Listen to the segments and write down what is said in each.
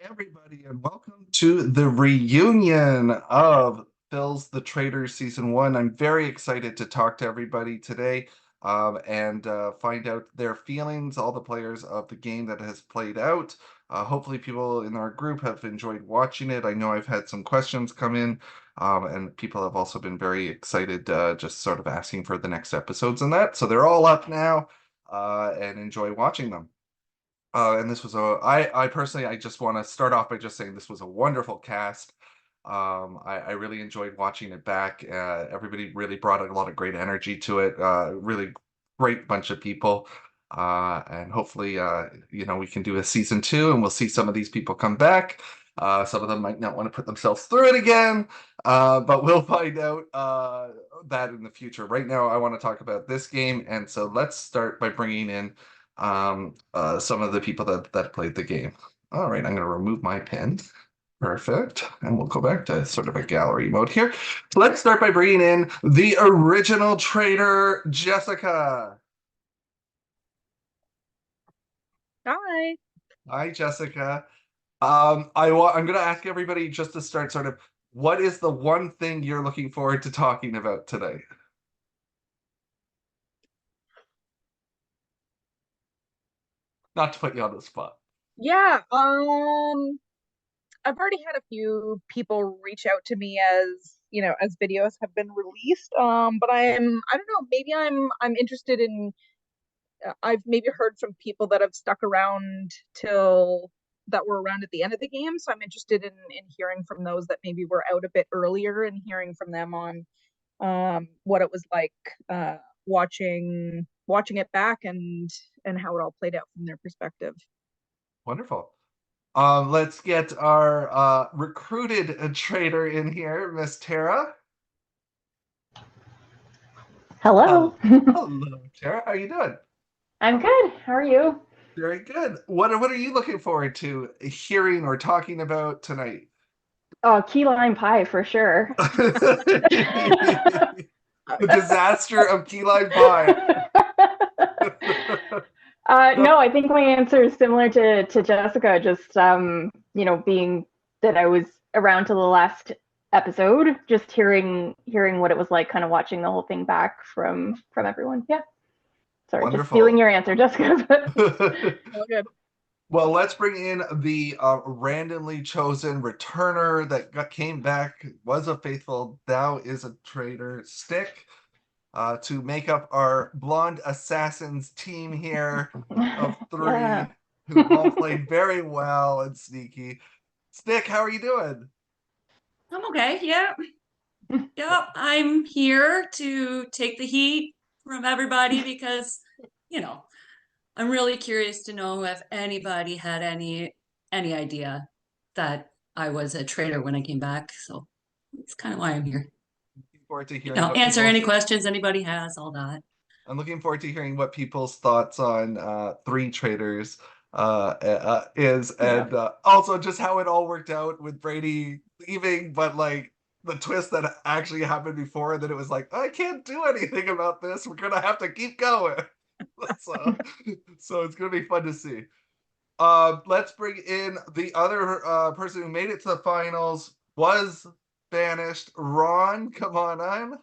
everybody, and welcome to the reunion of Phil's The Traitors Season 1. I'm very excited to talk to everybody today and find out their feelings, all the players of the game that has played out. Hopefully, people in our group have enjoyed watching it. I know I've had some questions come in, and people have also been very excited, just sort of asking for the next episodes and that. So they're all up now and enjoy watching them. And this was I personally, I just want to start off by just saying this was a wonderful cast. I really enjoyed watching it back. Everybody really brought a lot of great energy to it. Really great bunch of people. And hopefully, we can do a season 2 and we'll see some of these people come back. Some of them might not want to put themselves through it again, but we'll find out that in the future. Right now, I want to talk about this game. And so let's start by bringing in some of the people that played the game. All right, I'm going to remove my pen. Perfect. And we'll go back to sort of a gallery mode here. So let's start by bringing in the original traitor, Jessica. Hi. Hi, Jessica. I'm going to ask everybody just to start sort of, what is the one thing you're looking forward to talking about today? Not to put you on the spot. Yeah, I've already had a few people reach out to me as videos have been released. But I don't know, maybe I'm interested in I've maybe heard from people that have stuck around till that were around at the end of the game, so I'm interested in hearing from those that maybe were out a bit earlier and hearing from them on what it was like watching it back and how it all played out from their perspective. Wonderful. Let's get our recruited trader in here, Miss Tara. Hello. Hello, Tara. How are you doing? I'm good. How are you? Very good. What are you looking forward to hearing or talking about tonight? Oh, key lime pie for sure. The disaster of key lime pie. No, I think my answer is similar to Jessica. Just being that I was around to the last episode, just hearing what it was like, kind of watching the whole thing back from everyone. Yeah. Sorry, Wonderful. just stealing your answer, Jessica. Oh, good. Well, let's bring in the randomly chosen returner that came back, was a faithful, thou is a traitor, Stick, to make up our blonde assassins team here of 3 Yeah. who all played very well and sneaky. Stick, how are you doing? I'm okay. Yep. Yep. I'm here to take the heat from everybody because, I'm really curious to know if anybody had any idea that I was a traitor when I came back. So that's kind of why I'm here. Looking forward to hearing Answer any questions anybody has, all that. I'm looking forward to hearing what people's thoughts on 3 Traitors is, and also just how it all worked out with Brady leaving, but like the twist that actually happened before, and then it was like, I can't do anything about this. We're gonna have to keep going. So it's gonna be fun to see. Let's bring in the other person who made it to the finals, was banished. Ron, come on in.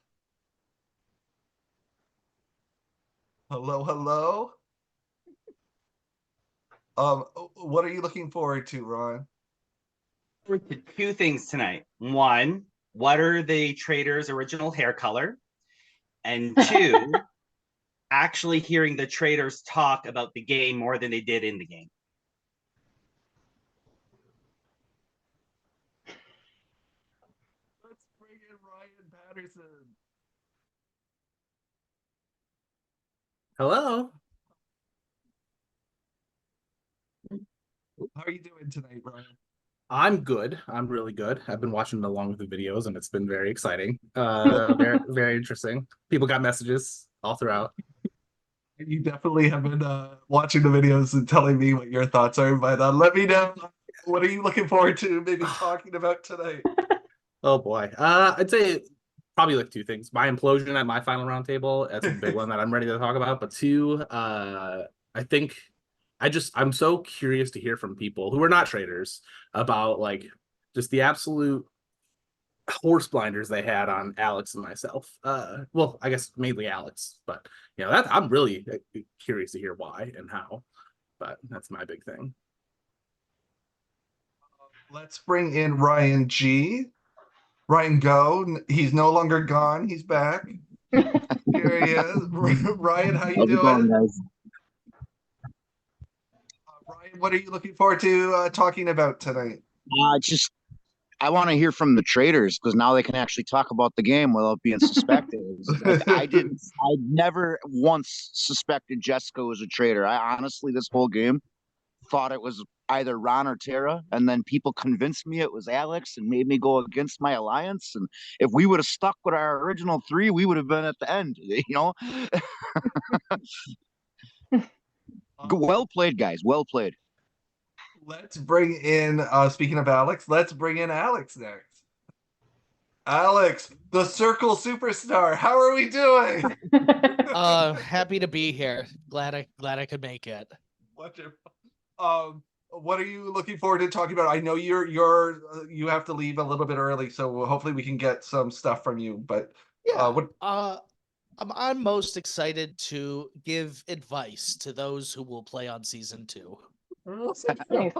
Hello, hello. What are you looking forward to, Ron? Two things tonight. One, what are the Traitors' original hair color? And two, actually hearing the Traitors talk about the game more than they did in the game. Let's bring in Ryan Patterson. Hello. How are you doing tonight, Ryan? I'm good. I'm really good. I've been watching along with the videos and it's been very exciting. Very, very interesting. People got messages all throughout. You definitely have been watching the videos and telling me what your thoughts are, but let me know, what are you looking forward to maybe talking about tonight? Oh boy. I'd say probably like 2 things. My implosion at my final round table, that's a big one that I'm ready to talk about. But 2, I think I'm so curious to hear from people who are not traders about like just the absolute horse blinders they had on Alex and myself. Well, I guess mainly Alex, but that I'm really curious to hear why and how. But that's my big thing. Let's bring in Ryan G. Ryan Go. He's no longer gone. He's back. Here he is. Ryan, how you How's it going, doing? guys? Ryan, what are you looking forward to talking about tonight? Just I want to hear from the traders because now they can actually talk about the game without being suspected. I never once suspected Jessica was a traitor. I honestly, this whole game, thought it was either Ron or Tara, and then people convinced me it was Alex and made me go against my alliance. And if we would have stuck with our original three, we would have been at the end. Well played, guys. Well played. Let's bring in, speaking of Alex, let's bring in Alex next. Alex, the Circle Superstar, how are we doing? Happy to be here. Glad I could make it. Wonderful. What are you looking forward to talking about? I know you have to leave a little bit early, so hopefully we can get some stuff from you. But I'm most excited to give advice to those who will play on season 2. Love it.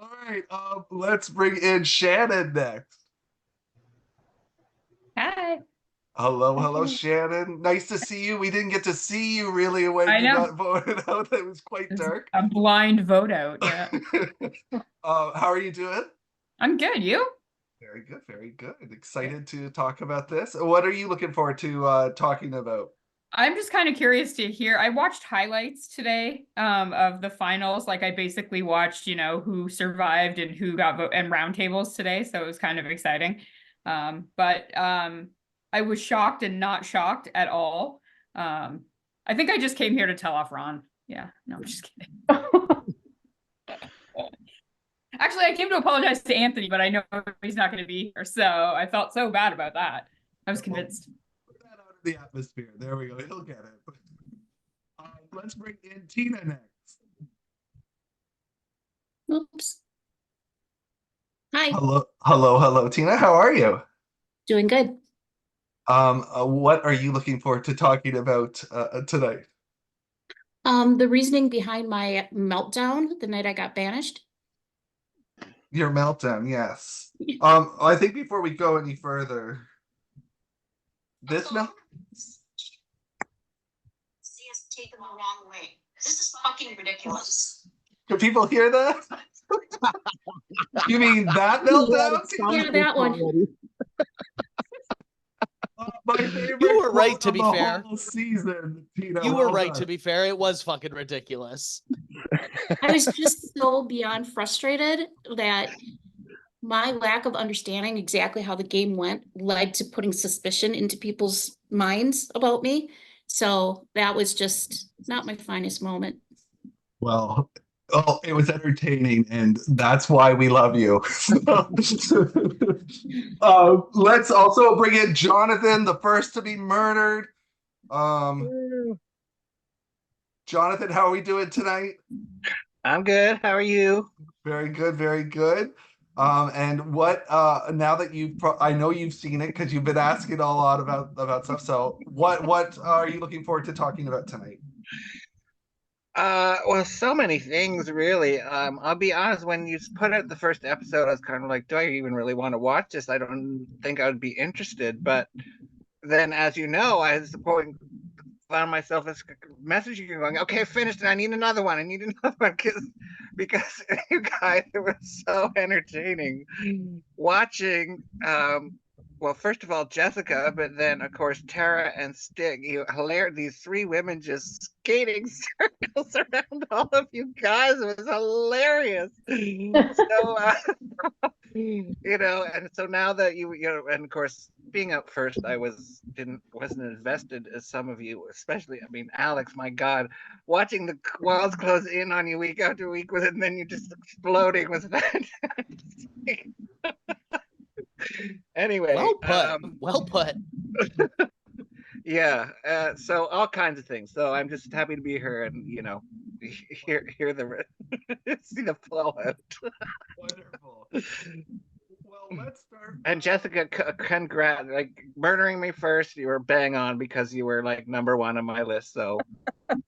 All right, let's bring in Shannon next. Hi. Hello, Shannon. Nice to see you. We didn't get to see you really when you got voted out. It was quite dark. A blind vote out, yeah. How are you doing? I'm good, you? Very good, very good. Excited to talk about this. What are you looking forward to talking about? I'm just kind of curious to hear. I watched highlights today of the finals. Like I basically watched, who survived and who got vote and roundtables today. So it was kind of exciting. But I was shocked and not shocked at all. I think I just came here to tell off Ron. Yeah, no, I'm just kidding. Actually, I came to apologize to Anthony, but I know he's not going to be here. So I felt so bad about that. I was convinced. Put that out of the atmosphere. There we go. He'll get it. Let's bring in Tina next. Oops. Hi. Hello, Tina. How are you? Doing good. What are you looking forward to talking about tonight? The reasoning behind my meltdown the night I got banished. Your meltdown, yes. I think before we go any further, this now. See us taken the wrong way. This is fucking ridiculous. Can people hear that? You mean that meltdown? Yeah, that one. My favorite. You were right, to be fair. Whole season, Tina. You were right, to be fair. It was fucking ridiculous. I was just so beyond frustrated that my lack of understanding exactly how the game went led to putting suspicion into people's minds about me. So that was just not my finest moment. Well, it was entertaining, and that's why we love you. Let's also bring in Jonathan, the first to be murdered. Jonathan, how are we doing tonight? I'm good. How are you? Very good, very good. And what now that I know you've seen it because you've been asking a lot about stuff. So what are you looking forward to talking about tonight? Well, so many things really. I'll be honest, when you put out the first episode, I was kind of like, do I even really want to watch this? I don't think I would be interested. But then, as you know, I at the point found myself as messaging you going, okay, finished, and I need another one. I need another one because you guys, it was so entertaining watching. Well, first of all, Jessica, but then of course Tara and Stig. These three women just skating circles around all of you guys. It was hilarious. So, and so now that and of course being up first, I wasn't invested as some of you, especially. I mean, Alex, my God, watching the walls close in on you week after week with it, and then you just exploding was fantastic. Anyway, well put. Yeah, so all kinds of things. So I'm just happy to be here and hear the see the flow out. Wonderful. Well, let's start. And Jessica, congrats! Like murdering me first, you were bang on because you were like number one on my list. So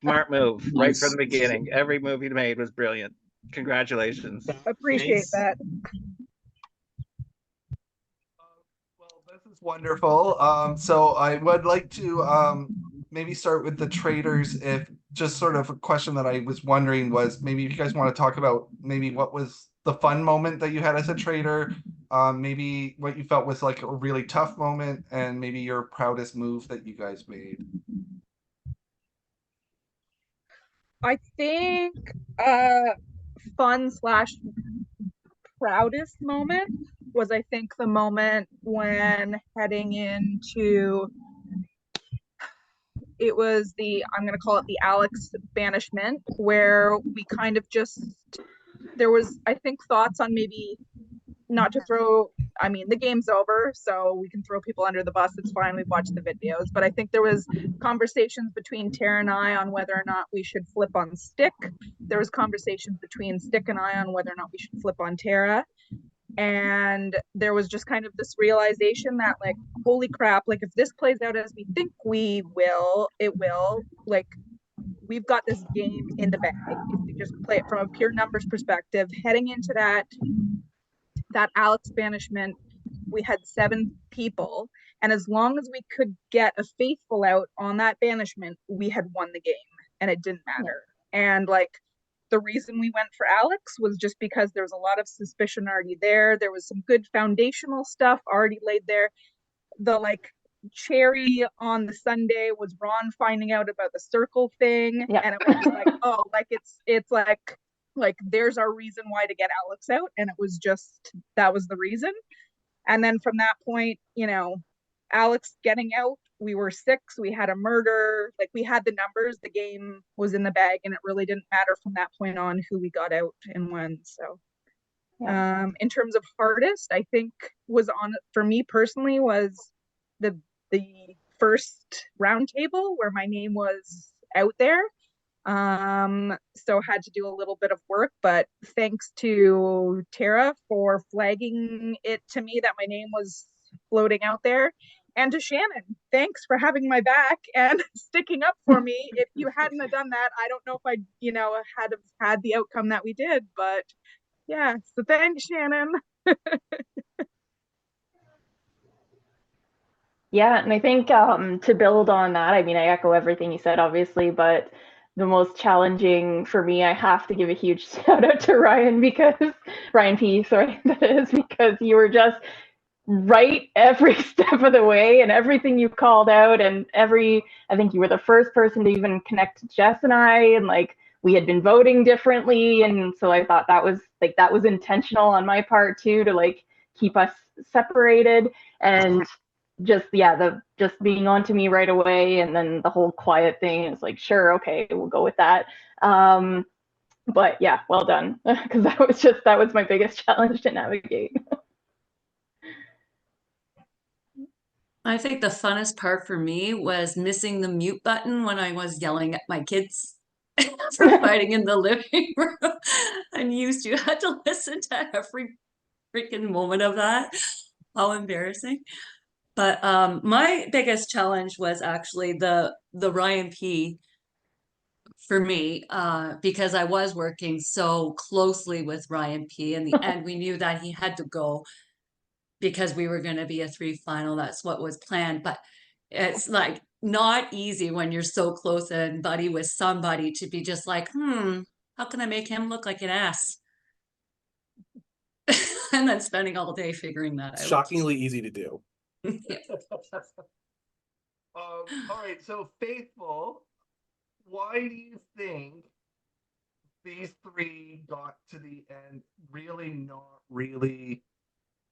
smart move right from the beginning. Every move you made was brilliant. Congratulations. Appreciate that. Well, this is wonderful. So I would like to maybe start with the traders. If just sort of a question that I was wondering was maybe if you guys want to talk about maybe what was the fun moment that you had as a trader, maybe what you felt was like a really tough moment, and maybe your proudest move that you guys made. I think fun slash proudest moment was I think the moment when heading into it was I'm going to call it the Alex banishment, where we kind of just there was I think thoughts on maybe not to throw I mean the game's over, so we can throw people under the bus. It's fine, we've watched the videos, but I think there was conversations between Tara and I on whether or not we should flip on Stick. There was conversations between Stick and I on whether or not we should flip on Tara. And there was just kind of this realization that like, holy crap, like if this plays out as we think it will, like we've got this game in the bag. If we just play it from a pure numbers perspective, heading into that Alex banishment, we had 7 people, and as long as we could get a faithful out on that banishment, we had won the game, and it didn't matter. And like the reason we went for Alex was just because there was a lot of suspicion already there. There was some good foundational stuff already laid there. The like cherry on the Sunday was Ron finding out about the circle thing, and it was like, oh, like it's like there's our reason why to get Alex out, and it was just that was the reason. And then from that point, Alex getting out, we were 6, we had a murder, like we had the numbers, the game was in the bag, and it really didn't matter from that point on who we got out and when. So in terms of hardest, I think was on for me personally was the first round table where my name was out there. So had to do a little bit of work, but thanks to Tara for flagging it to me that my name was floating out there, and to Shannon, thanks for having my back and sticking up for me. If you hadn't have done that, I don't know if I had had the outcome that we did, but yeah, so thanks, Shannon. Yeah, and I think to build on that, I mean, I echo everything you said, obviously, but the most challenging for me, I have to give a huge shout out to Ryan P, sorry, that is, because you were just right every step of the way, and everything you called out, and I think you were the first person to even connect to Jess and I, and like we had been voting differently, and so I thought that was intentional on my part too, to like keep us separated. And just just being on to me right away, and then the whole quiet thing is like, sure, okay, we'll go with that. But yeah, well done, because that was my biggest challenge to navigate. I think the funnest part for me was missing the mute button when I was yelling at my kids for fighting in the living room. And you had to listen to every freaking moment of that. How embarrassing. But my biggest challenge was actually the Ryan P for me, because I was working so closely with Ryan P. In the end, we knew that he had to go because we were going to be a 3 final. That's what was planned. But it's like not easy when you're so close and buddy with somebody to be just like, how can I make him look like an ass? And then spending all day figuring that out. Shockingly easy to do. Yeah. All right, so Faithful, why do you think these 3 got to the end really not really,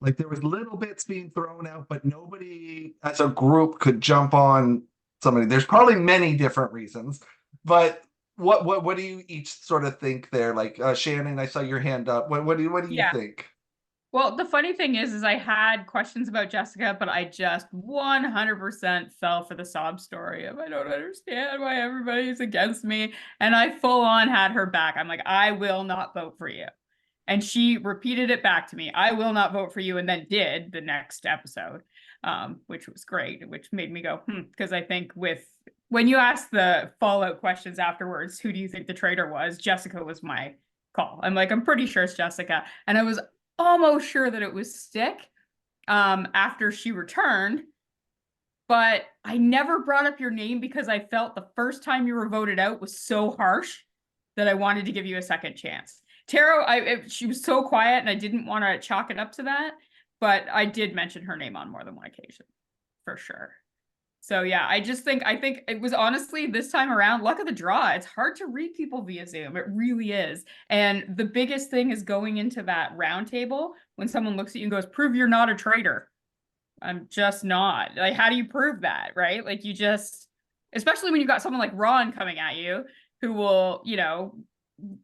like there was little bits being thrown out, but nobody as a group could jump on somebody? There's probably many different reasons, but what do you each sort of think there? Like Shannon, I saw your hand up. What do you think? Well, the funny thing is I had questions about Jessica, but I just 100% fell for the sob story of I don't understand why everybody's against me. And I full on had her back. I'm like, I will not vote for you. And she repeated it back to me. I will not vote for you, and then did the next episode, which was great, which made me go, because I think when you ask the Fallout questions afterwards, who do you think the traitor was? Jessica was my call. I'm like, I'm pretty sure it's Jessica. And I was almost sure that it was Stick after she returned, but I never brought up your name because I felt the first time you were voted out was so harsh that I wanted to give you a second chance. Taro, she was so quiet and I didn't want to chalk it up to that, but I did mention her name on more than one occasion, for sure. So yeah, I think it was honestly this time around, luck of the draw. It's hard to read people via Zoom. It really is. And the biggest thing is going into that round table when someone looks at you and goes, prove you're not a traitor. I'm just not. Like, how do you prove that, right? Like you just, especially when you've got someone like Ron coming at you who will,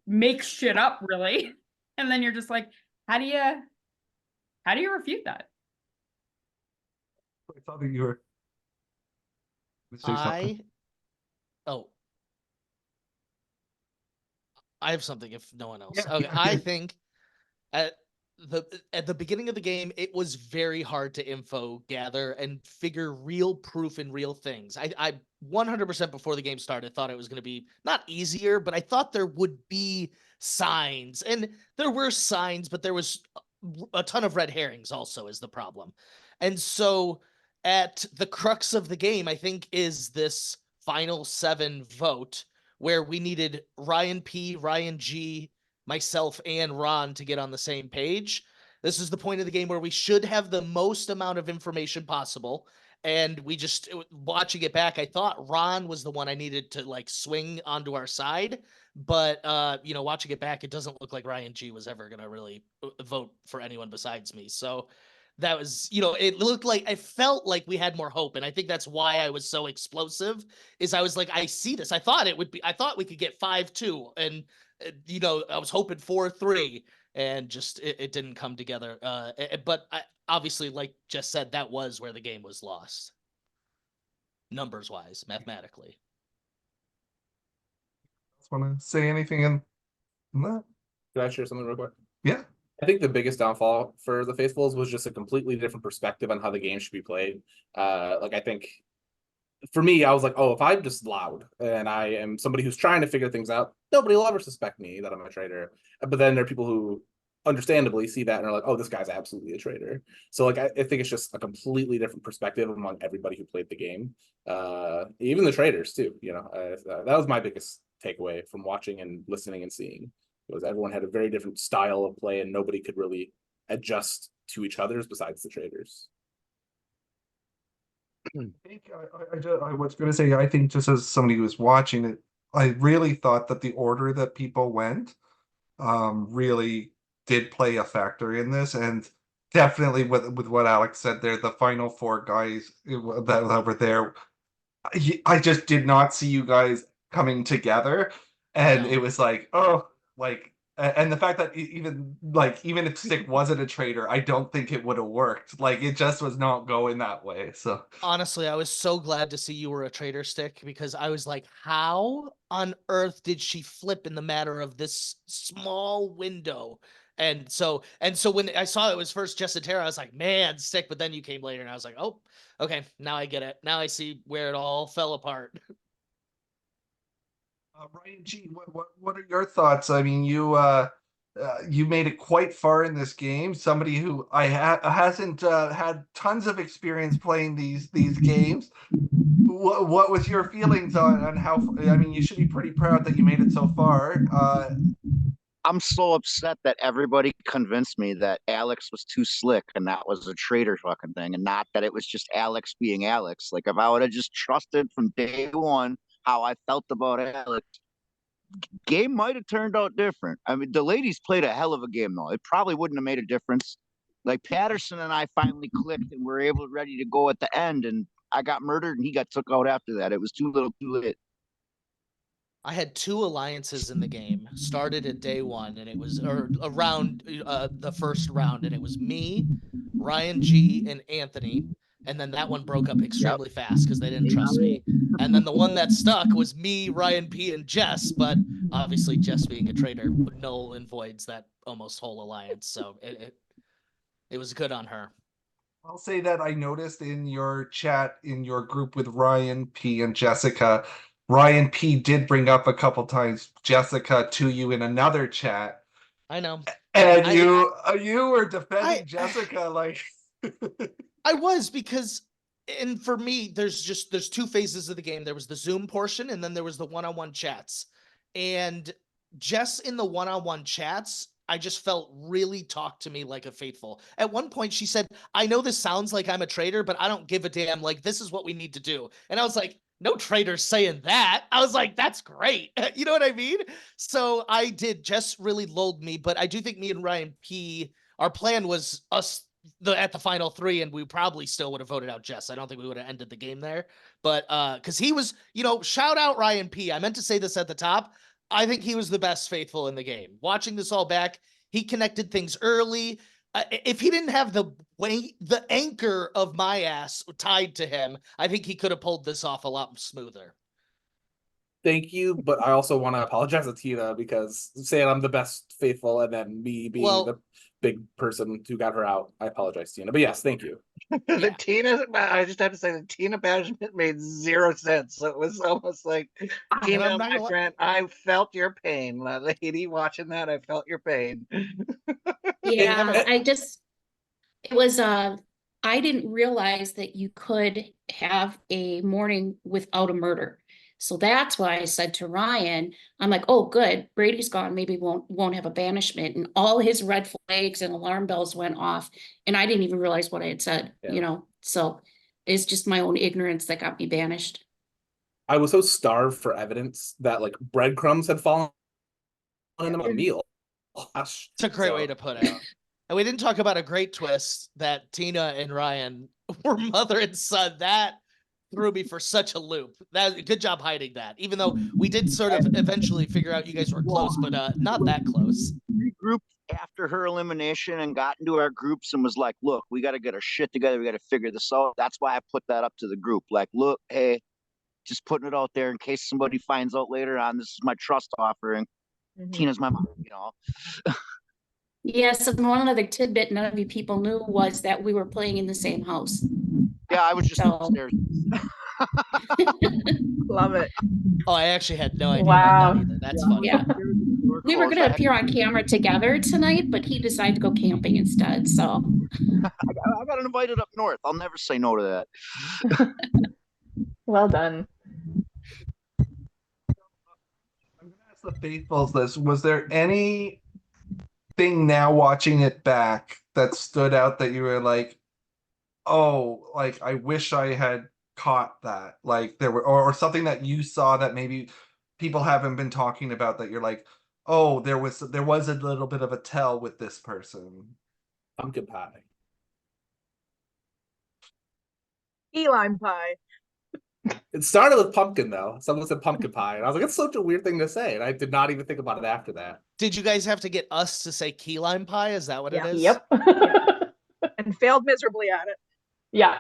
make shit up really. And then you're just like, how do you refute that? I thought that you were say something. Oh, I have something if no one else. Yeah, Okay, yeah, I yeah. think at the beginning of the game, it was very hard to info gather and figure real proof and real things. I 100% before the game started thought it was going to be not easier, but I thought there would be signs, and there were signs, but there was a ton of red herrings also is the problem. And so at the crux of the game, I think, is this final 7 vote where we needed Ryan P, Ryan G, myself, and Ron to get on the same page. This is the point of the game where we should have the most amount of information possible. And we just, watching it back, I thought Ron was the one I needed to like swing onto our side. But, watching it back, it doesn't look like Ryan G was ever going to really vote for anyone besides me. So that was, it looked like, I felt like we had more hope. And I think that's why I was so explosive is I was like, I see this. I thought we could get 5-2 and, I was hoping 4-3 and just, it didn't come together. But obviously, like Jess said, that was where the game was lost. Numbers wise, mathematically. Want to say anything in that? Can I share something real quick? Yeah. I think the biggest downfall for the Faithfuls was just a completely different perspective on how the game should be played. I think for me, I was like, oh, if I'm just loud and I am somebody who's trying to figure things out, nobody will ever suspect me that I'm a traitor. But then there are people who understandably see that and are like, oh, this guy's absolutely a traitor. So I think it's just a completely different perspective among everybody who played the game. Even the traitors too, that was my biggest takeaway from watching and listening and seeing. Was everyone had a very different style of play and nobody could really adjust to each other's besides the traders. I was going to say, I think just as somebody who was watching it, I really thought that the order that people went really did play a factor in this. And definitely with what Alex said there, the final 4 guys that were there, I just did not see you guys coming together. And it was like, oh, like, and the fact that even if Stick wasn't a traitor, I don't think it would have worked. Like, it just was not going that way. So honestly, I was so glad to see you were a traitor, Stick, because I was like, how on earth did she flip in the matter of this small window? And so when I saw it was first Jess and Tara, I was like, man, Stick. But then you came later and I was like, oh, okay, now I get it. Now I see where it all fell apart. Ryan G, what are your thoughts? I mean, you made it quite far in this game. Somebody who hasn't had tons of experience playing these games. What was your feelings on how? I mean, you should be pretty proud that you made it so far. I'm so upset that everybody convinced me that Alex was too slick and that was a traitor fucking thing, and not that it was just Alex being Alex. Like, if I would have just trusted from day one how I felt about Alex, game might have turned out different. I mean, the ladies played a hell of a game, though. It probably wouldn't have made a difference. Like, Patterson and I finally clicked and were ready to go at the end, and I got murdered and he got took out after that. It was too little too late. I had 2 alliances in the game. Started at day one, and it was or around the first round, and it was me, Ryan G, and Anthony. And then that one broke up extremely fast because they didn't trust me. And then the one that stuck was me, Ryan P, and Jess. But obviously, Jess being a traitor null and voids that almost whole alliance. So it was good on her. I'll say that I noticed in your chat in your group with Ryan P and Jessica, Ryan P did bring up a couple times Jessica to you in another chat, I know. and you were defending I Jessica like I was because and for me there's 2 phases of the game. There was the Zoom portion and then there was the one-on-one chats. And Jess in the one-on-one chats, I just felt really talked to me like a faithful. At one point she said, "I know this sounds like I'm a traitor, but I don't give a damn. Like this is what we need to do." And I was like, "No traitor's saying that." I was like, "That's great." You know what I mean? So I did. Jess really lulled me, but I do think me and Ryan P, our plan was us at the final 3, and we probably still would have voted out Jess. I don't think we would have ended the game there. But because he was, shout out Ryan P. I meant to say this at the top. I think he was the best faithful in the game. Watching this all back, he connected things early. If he didn't have the anchor of my ass tied to him, I think he could have pulled this off a lot smoother. Thank you, but I also want to apologize to Tina because saying I'm the best faithful and then me being the big person who got her out. I apologize, Tina. But yes, thank you. The Tina, I just have to say the Tina banishment made 0 sense. So it was almost like, Tina, my friend, I felt your pain. Lady watching that, I felt your pain. Yeah, it was I didn't realize that you could have a morning without a murder. So that's why I said to Ryan, I'm like, oh good, Brady's gone, maybe won't have a banishment. And all his red flags and alarm bells went off. And I didn't even realize what I had said, So it's just my own ignorance that got me banished. I was so starved for evidence that like breadcrumbs had fallen in a meal. It's a great way to put it. And we didn't talk about a great twist that Tina and Ryan were mother and son. That threw me for such a loop. Good job hiding that. Even though we did sort of eventually figure out you guys were close, but not that close. Regrouped after her elimination and got into our groups and was like, "Look, we got to get our shit together. We got to figure this out." That's why I put that up to the group. Like, look, hey, just putting it out there in case somebody finds out later on. This is my trust offering. Tina's my mom, Yes, and one other tidbit none of you people knew was that we were playing in the same house. Yeah, I was just upstairs. Love it. Oh, I actually had no idea about that either. That's funny. Yeah. We were going to appear on camera together tonight, but he decided to go camping instead. So I got invited up north. I'll never say no to that. Well done. I'm gonna ask the faithfuls this. Was there anything now watching it back that stood out that you were like, oh, like I wish I had caught that? Like there were or something that you saw that maybe people haven't been talking about that you're like, oh, there was a little bit of a tell with this person. Pumpkin pie. Key lime pie. It started with pumpkin though. Someone said pumpkin pie, and I was like, "It's such a weird thing to say," and I did not even think about it after that. Did you guys have to get us to say key lime pie? Is that what it is? Yep. And failed miserably at it. Yeah.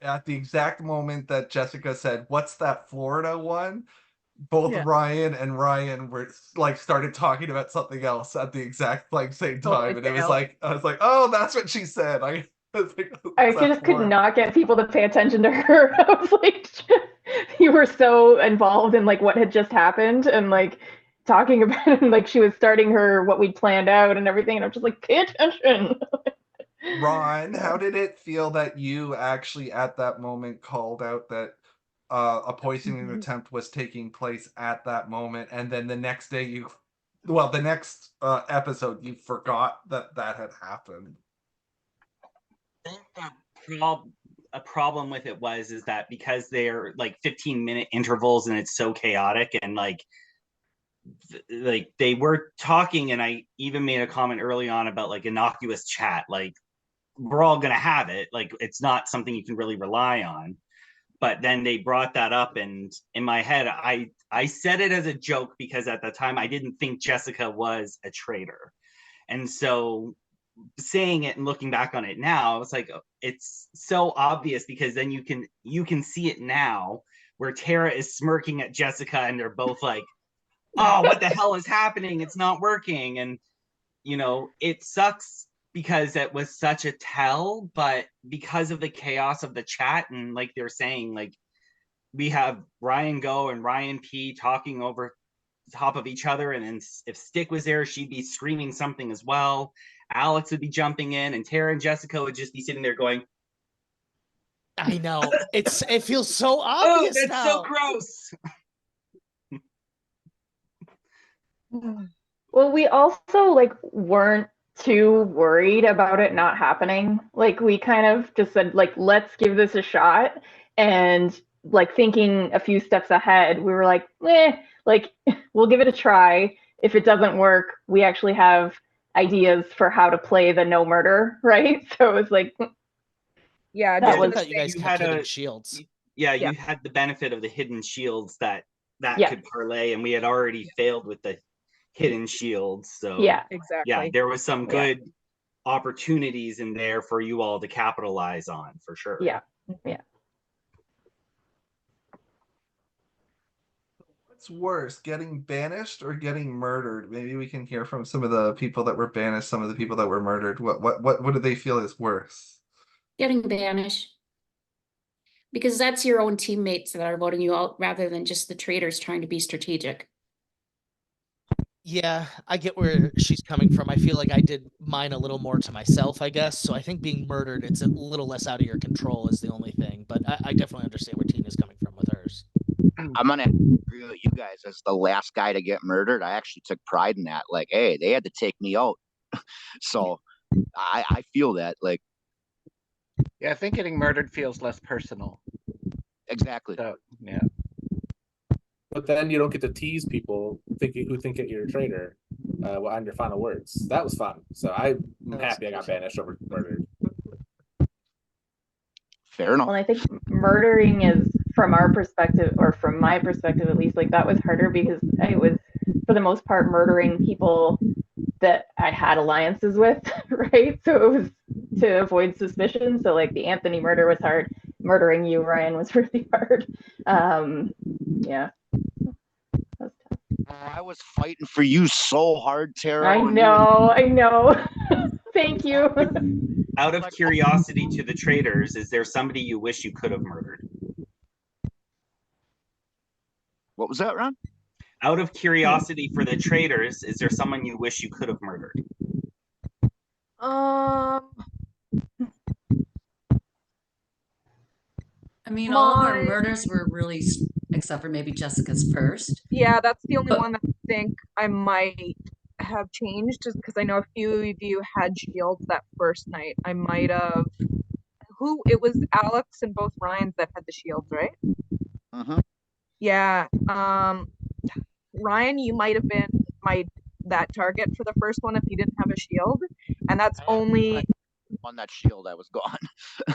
At the exact moment that Jessica said, "What's that Florida one?" Both Ryan and Ryan were like started talking about something else at the exact same time, and it was like I was like, "Oh, that's what she said." I just could not get people to pay attention to her. I was like, you were so involved in like what had just happened and like talking about it, and like she was starting what we'd planned out and everything, and I'm just like, pay attention. Ron, how did it feel that you actually at that moment called out that a poisoning attempt was taking place at that moment, and then the next day the next episode you forgot that had happened? I think a problem with it is that because they're like 15-minute intervals and it's so chaotic and like they were talking, and I even made a comment early on about like innocuous chat, like we're all gonna have it, like it's not something you can really rely on. but then they brought that up, and in my head, I said it as a joke because at the time I didn't think Jessica was a traitor, and so saying it and looking back on it now, it's like it's so obvious because then you can see it now where Tara is smirking at Jessica and they're both like, oh, what the hell is happening? It's not working. And it sucks because it was such a tell, but because of the chaos of the chat and like they're saying, like we have Ryan Go and Ryan P talking over top of each other, and then if Stick was there, she'd be screaming something as well. Alex would be jumping in, and Tara and Jessica would just be sitting there going, I know. It feels so oh, obvious that's now. so gross. Well, we also like weren't too worried about it not happening. Like we kind of just said like let's give this a shot, and like thinking a few steps ahead, we were like, like we'll give it a try. If it doesn't work, we actually have ideas for how to play the no murder, right? So it was like, Yeah, that just was I thought you guys kept hitting shields. Yeah, Yeah. you had the benefit of the hidden shields that Yeah. could parlay, and we had already failed with the hidden shields. So yeah. exactly. yeah, there was some Yeah. good opportunities in there for you all to capitalize on, for sure. Yeah. Yeah. What's worse, getting banished or getting murdered? Maybe we can hear from some of the people that were banished, some of the people that were murdered. What do they feel is worse? Getting banished. Because that's your own teammates that are voting you out rather than just the traitors trying to be strategic. Yeah, I get where she's coming from. I feel like I did mine a little more to myself, I guess. So I think being murdered, it's a little less out of your control is the only thing. But I definitely understand where Tina's coming from with hers. I'm gonna agree with you guys. As the last guy to get murdered, I actually took pride in that. Like, hey, they had to take me out, so I feel that. Like, Yeah, I think getting murdered feels less personal. exactly. So yeah. But then you don't get to tease people who think that you're a traitor on your final words. That was fun. So I'm happy I got banished over murdered. Fair enough. Well, I think murdering is, from our perspective, or from my perspective at least, like that was harder because I was, for the most part, murdering people that I had alliances with, right? So it was to avoid suspicion. So like the Anthony murder was hard. Murdering you, Ryan, was really hard. Yeah. I was fighting for you so hard, Tara. I know. Thank you. Out of curiosity to the traitors, is there somebody you wish you could have murdered? What was that, Ron? Out of curiosity for the traitors, is there someone you wish you could have murdered? I mean, all of our My- murders were really, except for maybe Jessica's first. Yeah, that's the only one that I think I might have changed, just because I know a few of you had shields that first night. I might have. It was Alex and both Ryans that had the shields, right? Uh-huh. Yeah. Ryan, you might have been that target for the first one if you didn't have a shield, and that's only On that shield, I was gone.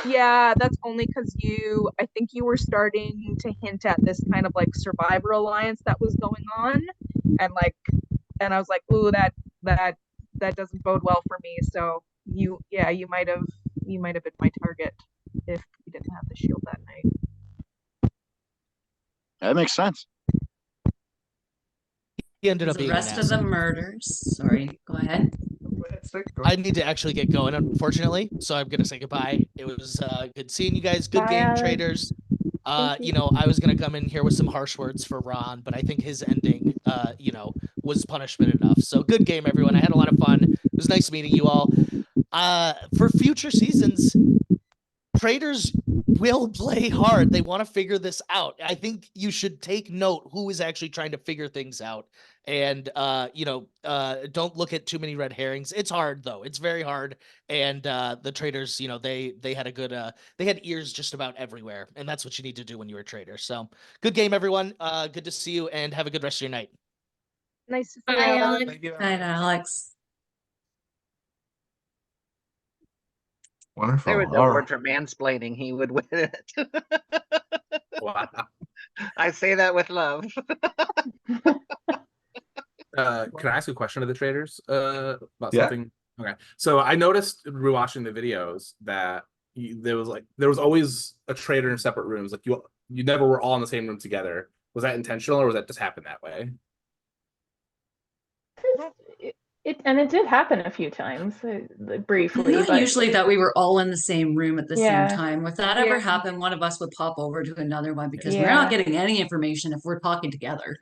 yeah, that's only because I think you were starting to hint at this kind of like Survivor alliance that was going on, and I was like, ooh, that doesn't bode well for me. So you might have been my target if you didn't have the shield that night. That makes sense. He ended up The being rest an of the asset. murders. Sorry, go ahead. I need to actually get going, unfortunately. So I'm gonna say goodbye. It was good seeing you guys. Good Bye, game, Alex. Traitors. Thank you. You know, I was gonna come in here with some harsh words for Ron, but I think his ending, was punishment enough. So good game, everyone. I had a lot of fun. It was nice meeting you all. For future seasons, Traitors will play hard. They want to figure this out. I think you should take note who is actually trying to figure things out. And don't look at too many red herrings. It's hard though. It's very hard. And the Traitors, they had a good they had ears just about everywhere. And that's what you need to do when you're a traitor. So good game, everyone. Good to see you and have a good rest of your night. Nice to see Bye, you. Alex. Thank you. Night, Alex. Wonderful. There was no All word right. for mansplaining. He would win it. Wow. I say that with love. Can I ask a question of the traders about Yeah. something? Okay. So I noticed rewatching the videos that there was always a trader in separate rooms. Like you never were all in the same room together. Was that intentional or was that just happen that way? It did happen a few times, briefly, Not but usually that we were all in the same room at the same yeah, time. If that ever happened, one of us would pop over to another one because we're not yeah. getting any information if we're talking together.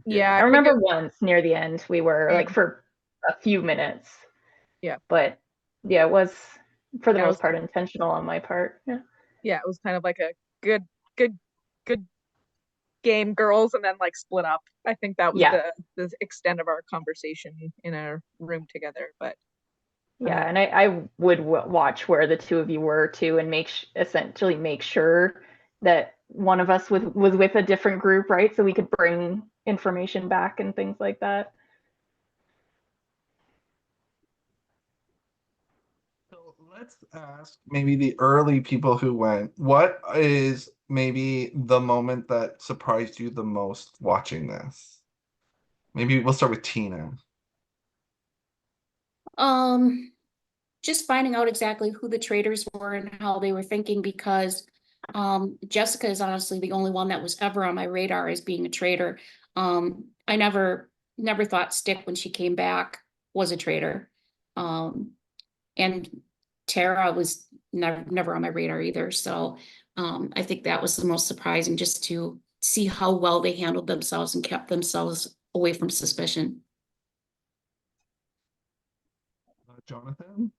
Yeah, I I think remember once near the end we were like for a few minutes. Yeah. But yeah, it was for the Yeah, it was most part intentional on my part. Yeah. yeah, it was kind of like a good, good, good game, girls, and then like split up. I think that was Yeah. the extent of our conversation in our room together. But Yeah, and I would watch where the two of you were too, and essentially make sure that one of us was with a different group, right? So we could bring information back and things like that. So let's ask maybe the early people who went, what is maybe the moment that surprised you the most watching this? Maybe we'll start with Tina. Um, just finding out exactly who the traders were and how they were thinking, because Jessica is honestly the only one that was ever on my radar as being a trader. I never thought Stick when she came back was a trader. And Tara was never on my radar either. So I think that was the most surprising, just to see how well they handled themselves and kept themselves away from suspicion. Jonathan?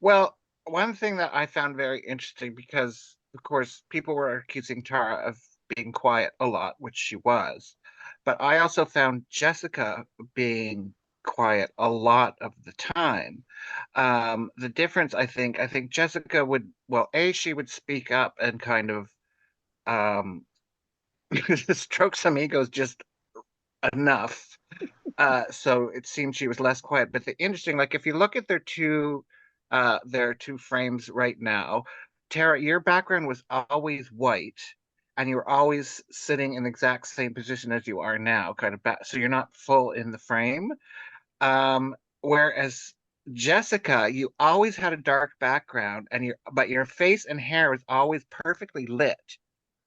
Well, one thing that I found very interesting, because of course people were accusing Tara of being quiet a lot, which she was, but I also found Jessica being quiet a lot of the time. The difference, I think Jessica would, well, she would speak up and kind of um, stroke some egos just enough. So it seemed she was less quiet. But the interesting, like if you look at their two frames right now, Tara, your background was always white, and you were always sitting in the exact same position as you are now, kind of back, so you're not full in the frame. Whereas Jessica, you always had a dark background, but your face and hair was always perfectly lit.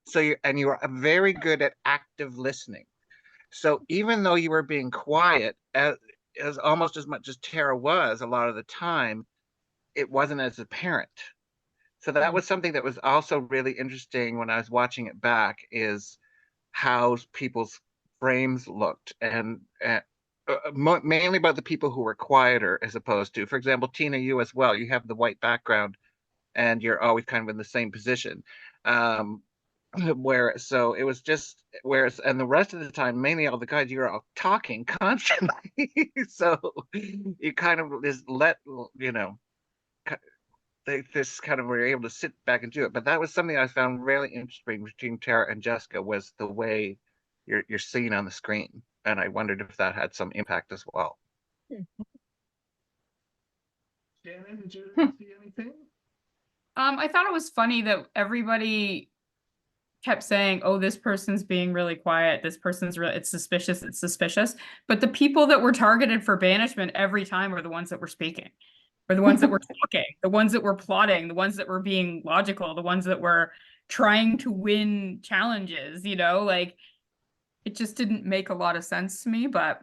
So you are very good at active listening. So even though you were being quiet, as almost as much as Tara was a lot of the time, it wasn't as apparent. So that was something that was also really interesting when I was watching it back, is how people's frames looked, and mainly about the people who were quieter, as opposed to, for example, Tina, you as well. You have the white background, and you're always kind of in the same position. Um, where so it was just, whereas, and the rest of the time, mainly all the guys, you're all talking constantly. So you kind of just let, they just kind of were able to sit back and do it. But that was something I found really interesting between Tara and Jessica, was the way you're seen on the screen, and I wondered if that had some impact as well. Shannon, did you see anything? I thought it was funny that everybody kept saying, "Oh, this person's being really quiet. This person's really, it's suspicious. It's suspicious." But the people that were targeted for banishment every time were the ones that were speaking, or the ones that were talking, the ones that were plotting, the ones that were being logical, the ones that were trying to win challenges. Like it just didn't make a lot of sense to me. But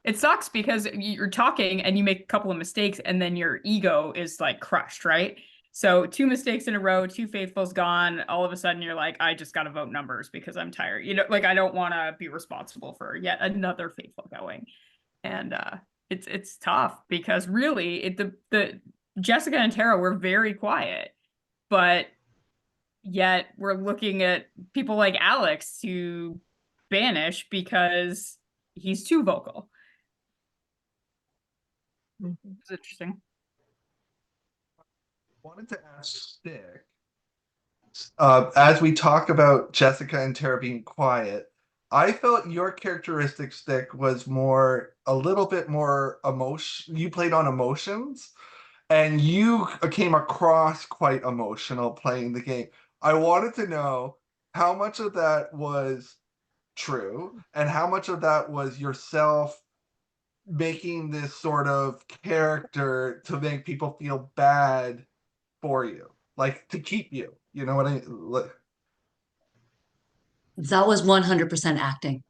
it sucks because you're talking and you make a couple of mistakes, and then your ego is like crushed, right? So 2 mistakes in a row, 2 faithfuls gone. All of a sudden you're like, I just got to vote numbers because I'm tired. Like I don't want to be responsible for yet another faithful going. And it's tough because really the Jessica and Tara were very quiet, but yet we're looking at people like Alex to banish because he's too vocal. It's interesting. Wanted to ask Stick, as we talk about Jessica and Tara being quiet, I felt your characteristic, Stick, was a little bit more emotion. You played on emotions, and you came across quite emotional playing the game. I wanted to know how much of that was true and how much of that was yourself making this sort of character to make people feel bad for you, like to keep you. You know what I like? That was 100% acting.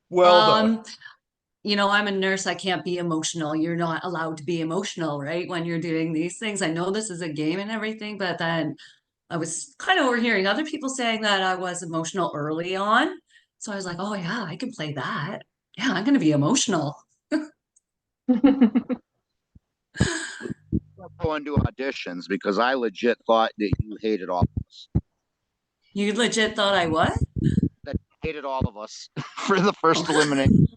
Well done. I'm a nurse. I can't be emotional. You're not allowed to be emotional, right? When you're doing these things. I know this is a game and everything, but then I was kind of overhearing other people saying that I was emotional early on. So I was like, oh yeah, I can play that. Yeah, I'm gonna be emotional. Go and do auditions because I legit thought that you hated all of us. You legit thought I what? That you hated all of us for the first elimination.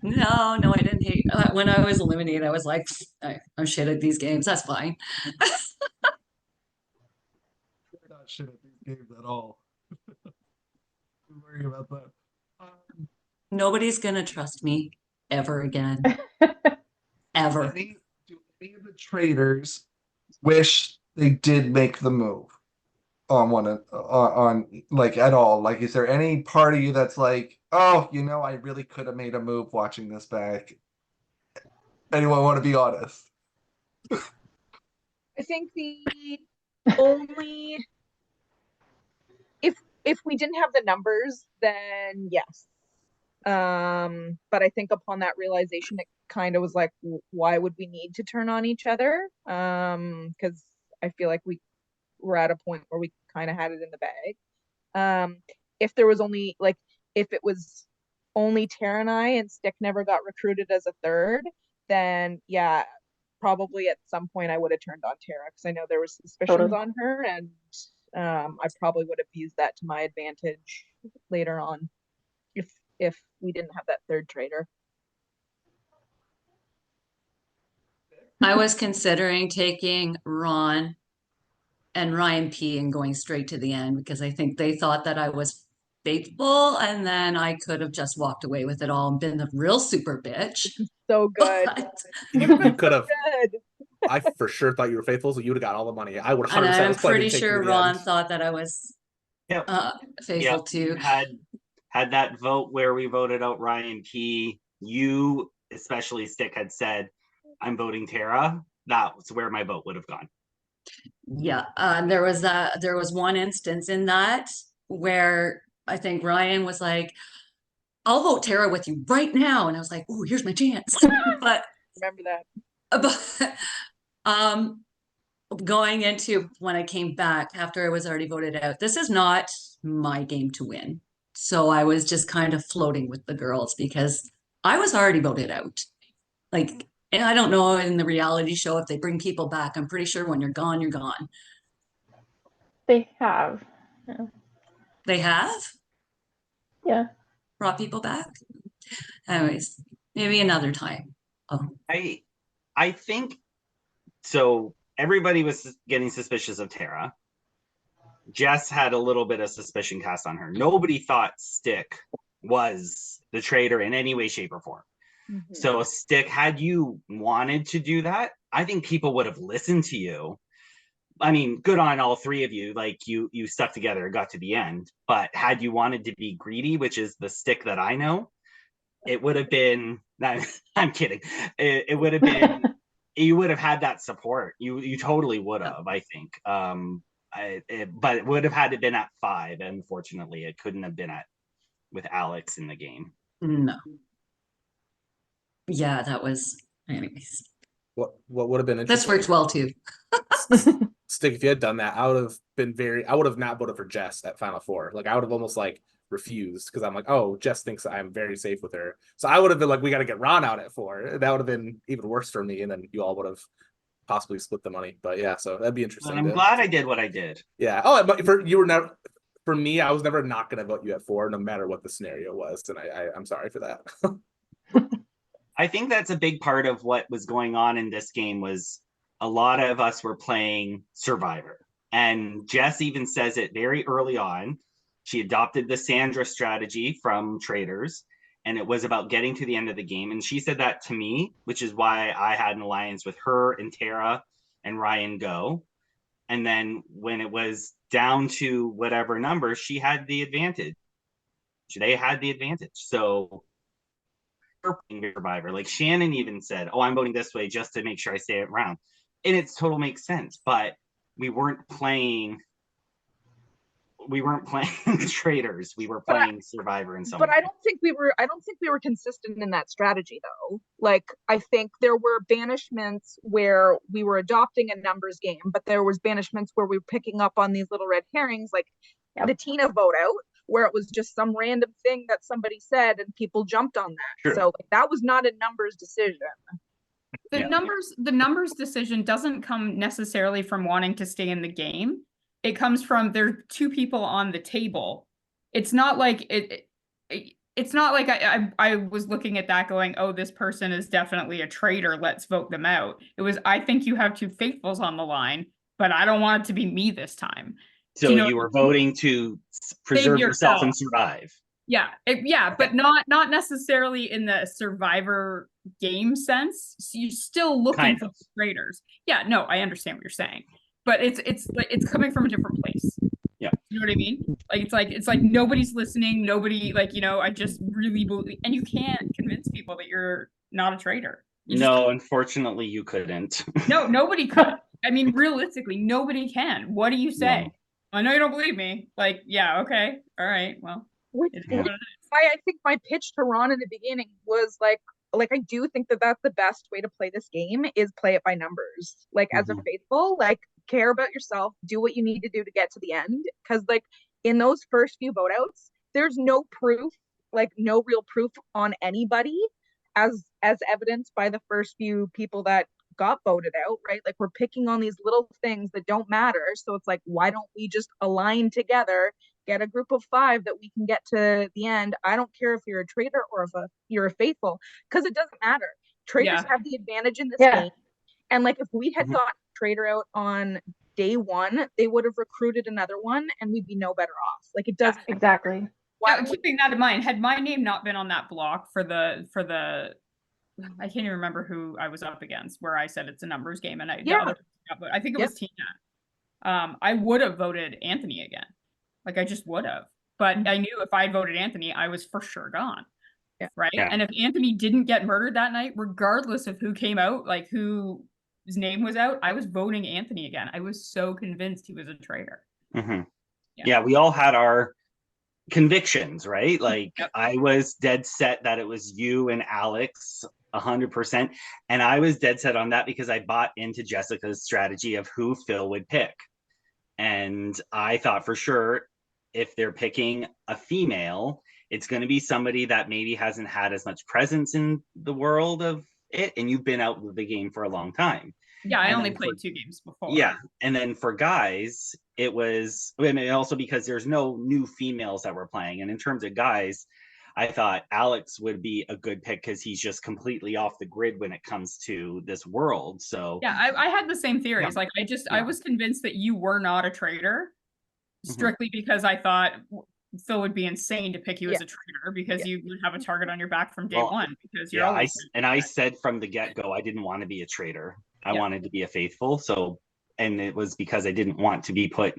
No, I didn't hate. When I was eliminated, I was like, I'm shit at these games. That's fine. You're not shit at these games at all. Don't worry about that. Nobody's gonna trust me ever again. Ever. Do any of the traders wish they did make the move on like at all? Like, is there any part of you that's like, oh, I really could have made a move watching this back? Anyone want to be honest? I think the only if we didn't have the numbers, then yes. But I think upon that realization, it kind of was like, why would we need to turn on each other? Because I feel like we were at a point where we kind of had it in the bag. If there was only like if it was only Tara and I and Stick never got recruited as a third, then yeah, probably at some point I would have turned on Tara because I know there was suspicions Totally. on her, and I probably would have used that to my advantage later on if we didn't have that third traitor. I was considering taking Ron and Ryan P and going straight to the end because I think they thought that I was faithful, and then I could have just walked away with it all and been the real super bitch. So good. But, You could have. Good. I for sure thought you were faithful, so you would have got all the money. I would 100% and I'm was planning pretty to take you sure to the Ron end. thought that I was Yep. faithful too. Had that vote where we voted out Ryan P, you, especially Stick, had said, I'm voting Tara, that's where my vote would have gone. Yeah, there was one instance in that where I think Ryan was like, I'll vote Tara with you right now. And I was like, oh, here's my chance. But Remember that. but going into when I came back after I was already voted out, this is not my game to win. So I was just kind of floating with the girls because I was already voted out. Like, and I don't know in the reality show if they bring people back. I'm pretty sure when you're gone, you're gone. They have. Yeah. They have Yeah. brought people back. Anyways, maybe another time. Oh. I think so. Everybody was getting suspicious of Tara. Jess had a little bit of suspicion cast on her. Nobody thought Stick was the traitor in any way, shape, or form. Mm-hmm. So Stick, had you wanted to do that, I think people would have listened to you. I mean, good on all three of you. Like you stuck together and got to the end. But had you wanted to be greedy, which is the Stick that I know, it would have been. I'm kidding. It would have been. You would have had that support. You totally would have. I think. But it would have had to been at 5. Unfortunately, it couldn't have been with Alex in the game. No. Yeah, that was. Anyways. What would have been interesting? This works well too. Stick, if you had done that, I would have not voted for Jess at Final Four. Like I would have almost like refused because I'm like, oh, Jess thinks I'm very safe with her. So I would have been like, we got to get Ron out at 4. That would have been even worse for me. And then you all would have possibly split the money. But yeah, so that'd be interesting. And I'm glad I did what I did. Yeah. Oh, but for me, I was never not going to vote you at 4, no matter what the scenario was. And I'm sorry for that. I think that's a big part of what was going on in this game was a lot of us were playing Survivor. And Jess even says it very early on. She adopted the Sandra strategy from Traitors. and it was about getting to the end of the game. And she said that to me, which is why I had an alliance with her and Tara and Ryan go. And then when it was down to whatever number, she had the advantage. They had the advantage. So Survivor, like Shannon even said, "Oh, I'm voting this way just to make sure I stay around," and it total makes sense. But we weren't playing. We weren't playing Traitors. We were playing Survivor in some way. But I don't think we were consistent in that strategy though. Like I think there were banishments where we were adopting a numbers game, but there was banishments where we were picking up on these little red herrings, like the Tina vote out, where it was just some random thing that somebody said and people jumped on that. Sure. So like, that was not a numbers decision. The numbers decision doesn't come necessarily from wanting to stay in the game. It comes from there are two people on the table. It's not like it's not like I was looking at that going, oh, this person is definitely a traitor, let's vote them out. It was, I think you have two faithfuls on the line, but I don't want it to be me this time. So you were voting to preserve yourself and survive. Yeah, but not necessarily in the Survivor game sense. So you're still looking for traitors. Yeah, no, I understand what you're saying, but it's coming from a different place. Yeah, you know what I mean? It's like nobody's listening. Nobody I just really believe, and you can't convince people that you're not a traitor. No, unfortunately, you couldn't. No, nobody could. I mean, realistically, nobody can. What do you say? I know you don't believe me. Like, yeah, okay, all right, well. I think my pitch to Ron in the beginning was like I do think that that's the best way to play this game is play it by numbers. Like as a faithful, like care about yourself, do what you need to do to get to the end. Because like in those first few vote outs, there's no proof, like no real proof on anybody, as evidenced by the first few people that got voted out, right? Like we're picking on these little things that don't matter. So it's like, why don't we just align together, get a group of 5 that we can get to the end? I don't care if you're a traitor or if you're a faithful, because it doesn't matter. Traitors have the advantage in this game. And like if we had got traitor out on day 1, they would have recruited another one and we'd be no better off. Like it doesn't exactly. Keeping that in mind, had my name not been on that block for the I can't even remember who I was up against, where I said it's a numbers game, and I think it was Tina. I would have voted Anthony again. Like I just would have. But I knew if I voted Anthony, I was for sure gone. Right. Yeah. And if Anthony didn't get murdered that night, regardless of who came out, like whose name was out, I was voting Anthony again. I was so convinced he was a traitor. Yeah, we all had our convictions, right? Like I was dead set that it was you and Alex 100%, and I was dead set on that because I bought into Jessica's strategy of who Phil would pick, and I thought for sure if they're picking a female, it's going to be somebody that maybe hasn't had as much presence in the world of it, and you've been out of the game for a long time. Yeah, I only played 2 games before. Yeah, and then for guys, it was, I mean, also because there's no new females that were playing, and in terms of guys, I thought Alex would be a good pick because he's just completely off the grid when it comes to this world. So yeah, I had the same theories. Like I was convinced that you were not a traitor, strictly because I thought Phil would be insane to pick you as a traitor because you would have a target on your back from day one because you're I said from the get-go I didn't want to be a traitor. I wanted to be a faithful. So, and it was because I didn't want to be put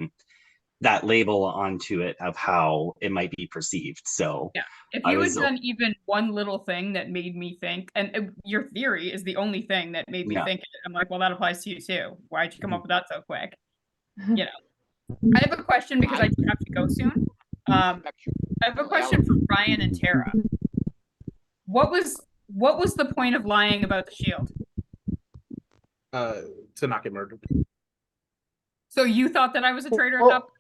that label onto it of how it might be perceived. So yeah, if you had done even one little thing that made me think, and your theory is the only thing that made me think, I'm like, well, that applies to you too. Why'd you come up with that so quick? You know, I have a question because I do have to go soon. I have a question for Ryan and Tara. What was the point of lying about the shield? To not get murdered. So you thought that I was a traitor at that point?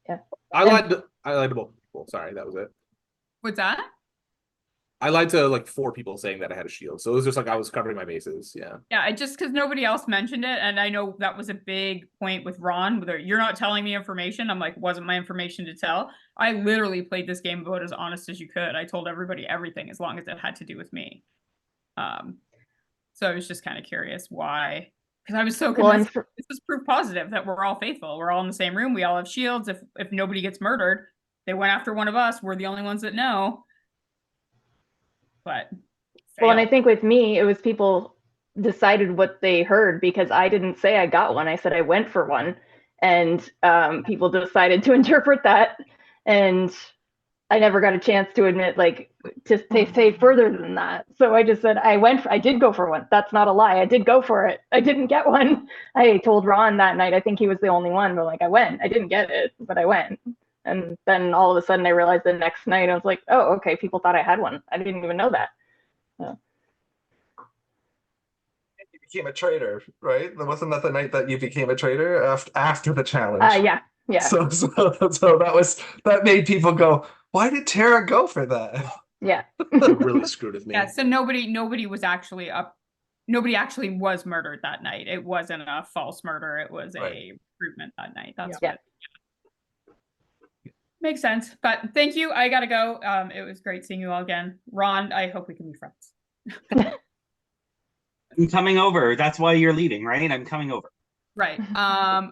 Yeah. I lied to both people. Sorry, that was it. What's that? I lied to like 4 people saying that I had a shield. So it was just like I was covering my bases. Yeah. Yeah, I just because nobody else mentioned it. And I know that was a big point with Ron, whether you're not telling me information. I'm like, wasn't my information to tell. I literally played this game about as honest as you could. I told everybody everything as long as it had to do with me. So I was just kind of curious why, because I was so convinced this is proof positive that we're all faithful. We're all in the same room. We all have shields. If nobody gets murdered, they went after one of us. We're the only ones that know. but Well, and I failed. think with me, it was people decided what they heard because I didn't say I got one. I said I went for one, and people decided to interpret that, and I never got a chance to admit, like, to say further than that. So I just said I did go for one. That's not a lie. I did go for it. I didn't get one. I told Ron that night. I think he was the only one, but like I went. I didn't get it, but I went. And then all of a sudden I realized the next night I was like, oh, okay, people thought I had one. I didn't even know that. So. You became a traitor, right? Wasn't that the night that you became a traitor after the challenge? Yeah. So that made people go, why did Tara go for that? Yeah. It really screwed with me. Yeah, so nobody was actually up. Nobody actually was murdered that night. It wasn't a false murder. It was a recruitment that night. That's Yeah. what. Makes sense. But thank you. I gotta go. It was great seeing you all again. Ron, I hope we can be friends. I'm coming over. That's why you're leaving, right? I'm coming over. Right.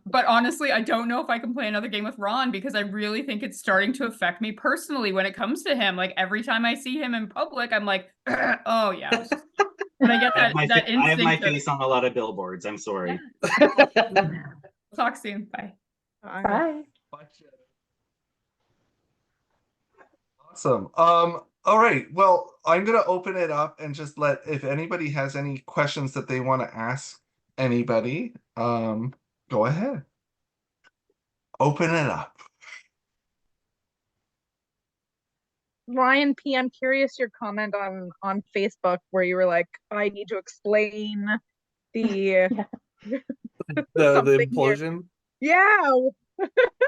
But honestly, I don't know if I can play another game with Ron because I really think it's starting to affect me personally when it comes to him. Like every time I see him in public, I'm like, oh yeah. And I get that I have my instinct face on a lot of billboards. I'm sorry. Talk soon. Bye. Bye. Awesome. All right. Well, I'm gonna open it up and just let if anybody has any questions that they want to ask anybody, go ahead. Open it up. Ryan P, I'm curious your comment on Facebook where you were like, I need to explain the The something here. implosion. Yeah.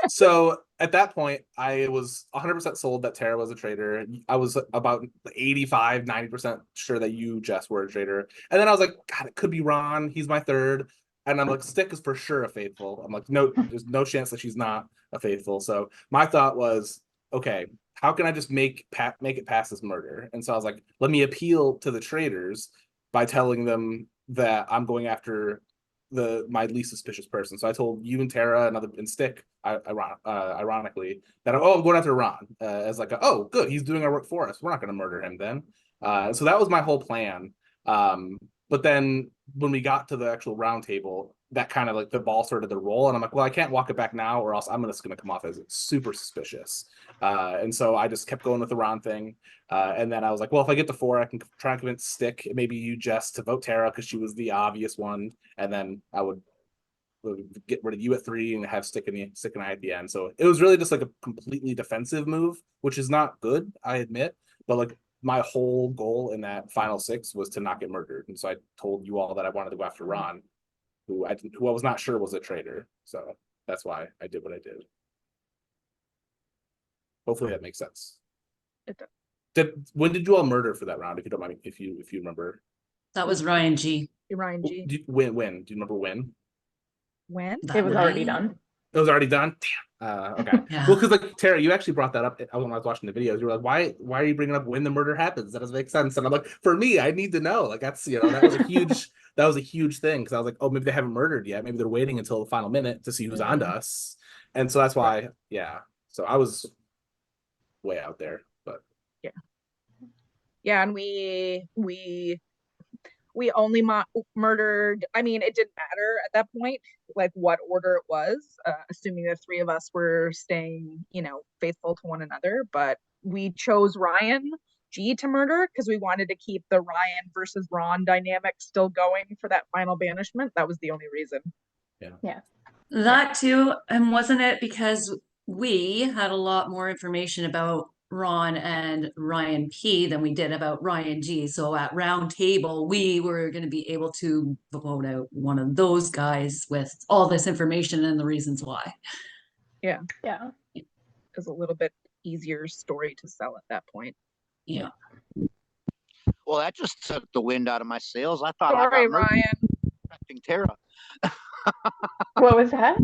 So at that point, I was 100% sold that Tara was a traitor. I was about 85, 90% sure that you, Jess, were a traitor. And then I was like, God, it could be Ron. He's my third. And I'm like, Stick is for sure a faithful. I'm like, no, there's no chance that she's not a faithful. So my thought was, okay, how can I just make it past this murder? And so I was like, let me appeal to the traitors by telling them that I'm going after my least suspicious person. So I told you and Tara and Stick, ironically, that I'm going after Ron as like, oh, good, he's doing our work for us. We're not going to murder him then. So that was my whole plan. But then when we got to the actual round table, that kind of like the ball started to roll, and I'm like, well, I can't walk it back now, or else I'm just going to come off as super suspicious. And so I just kept going with the Ron thing. And then I was like, well, if I get to 4, I can try and convince Stick, maybe you, Jess, to vote Tara because she was the obvious one, and then I would get rid of you at 3 and have Stick and I at the end. So it was really just like a completely defensive move, which is not good, I admit, but like my whole goal in that final 6 was to not get murdered. And so I told you all that I wanted to go after Ron, who I was not sure was a traitor. So that's why I did what I did. Hopefully that makes sense. When did you all murder for that round? If you don't mind, if you remember. That was Ryan G. Ryan G. When? Do you remember when? When? It was already done. It was already done? Damn. Okay. Yeah. Well, because like Tara, you actually brought that up when I was watching the videos. You were like, why are you bringing up when the murder happens? That doesn't make sense. And I'm like, for me, I need to know. Like that's that was a huge thing because I was like, oh, maybe they haven't murdered yet. Maybe they're waiting until the final minute to see who's on to us. And so that's why, yeah. So I was way out there, but yeah, and we only murdered. I mean, it didn't matter at that point, like what order it was, assuming the 3 of us were staying, faithful to one another. But we chose Ryan G to murder because we wanted to keep the Ryan versus Ron dynamic still going for that final banishment. That was the only reason. Yeah. That too, and wasn't it because we had a lot more information about Ron and Ryan P than we did about Ryan G. So at round table, we were going to be able to vote out one of those guys with all this information and the reasons why. Yeah. It was a little bit easier story to sell at that point. Yeah. Well, that just took the wind out of my sails. I thought Sorry, I got murdered. Ryan. Tara. What was that?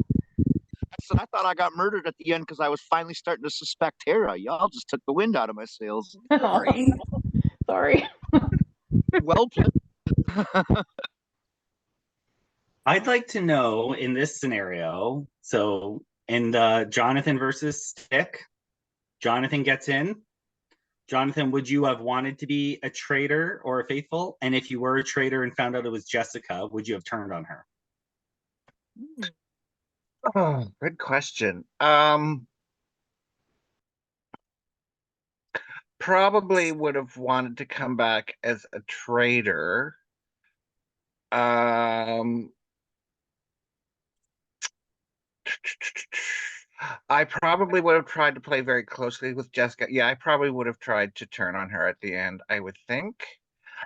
So I thought I got murdered at the end because I was finally starting to suspect Tara. Y'all just took the wind out of my sails. Sorry. Sorry. Well played. I'd like to know in this scenario, so in the Jonathan versus Stick, Jonathan gets in. Jonathan, would you have wanted to be a traitor or a faithful? And if you were a traitor and found out it was Jessica, would you have turned on her? Oh, good question. Probably would have wanted to come back as a traitor. I probably would have tried to play very closely with Jessica. Yeah, I probably would have tried to turn on her at the end, I would think.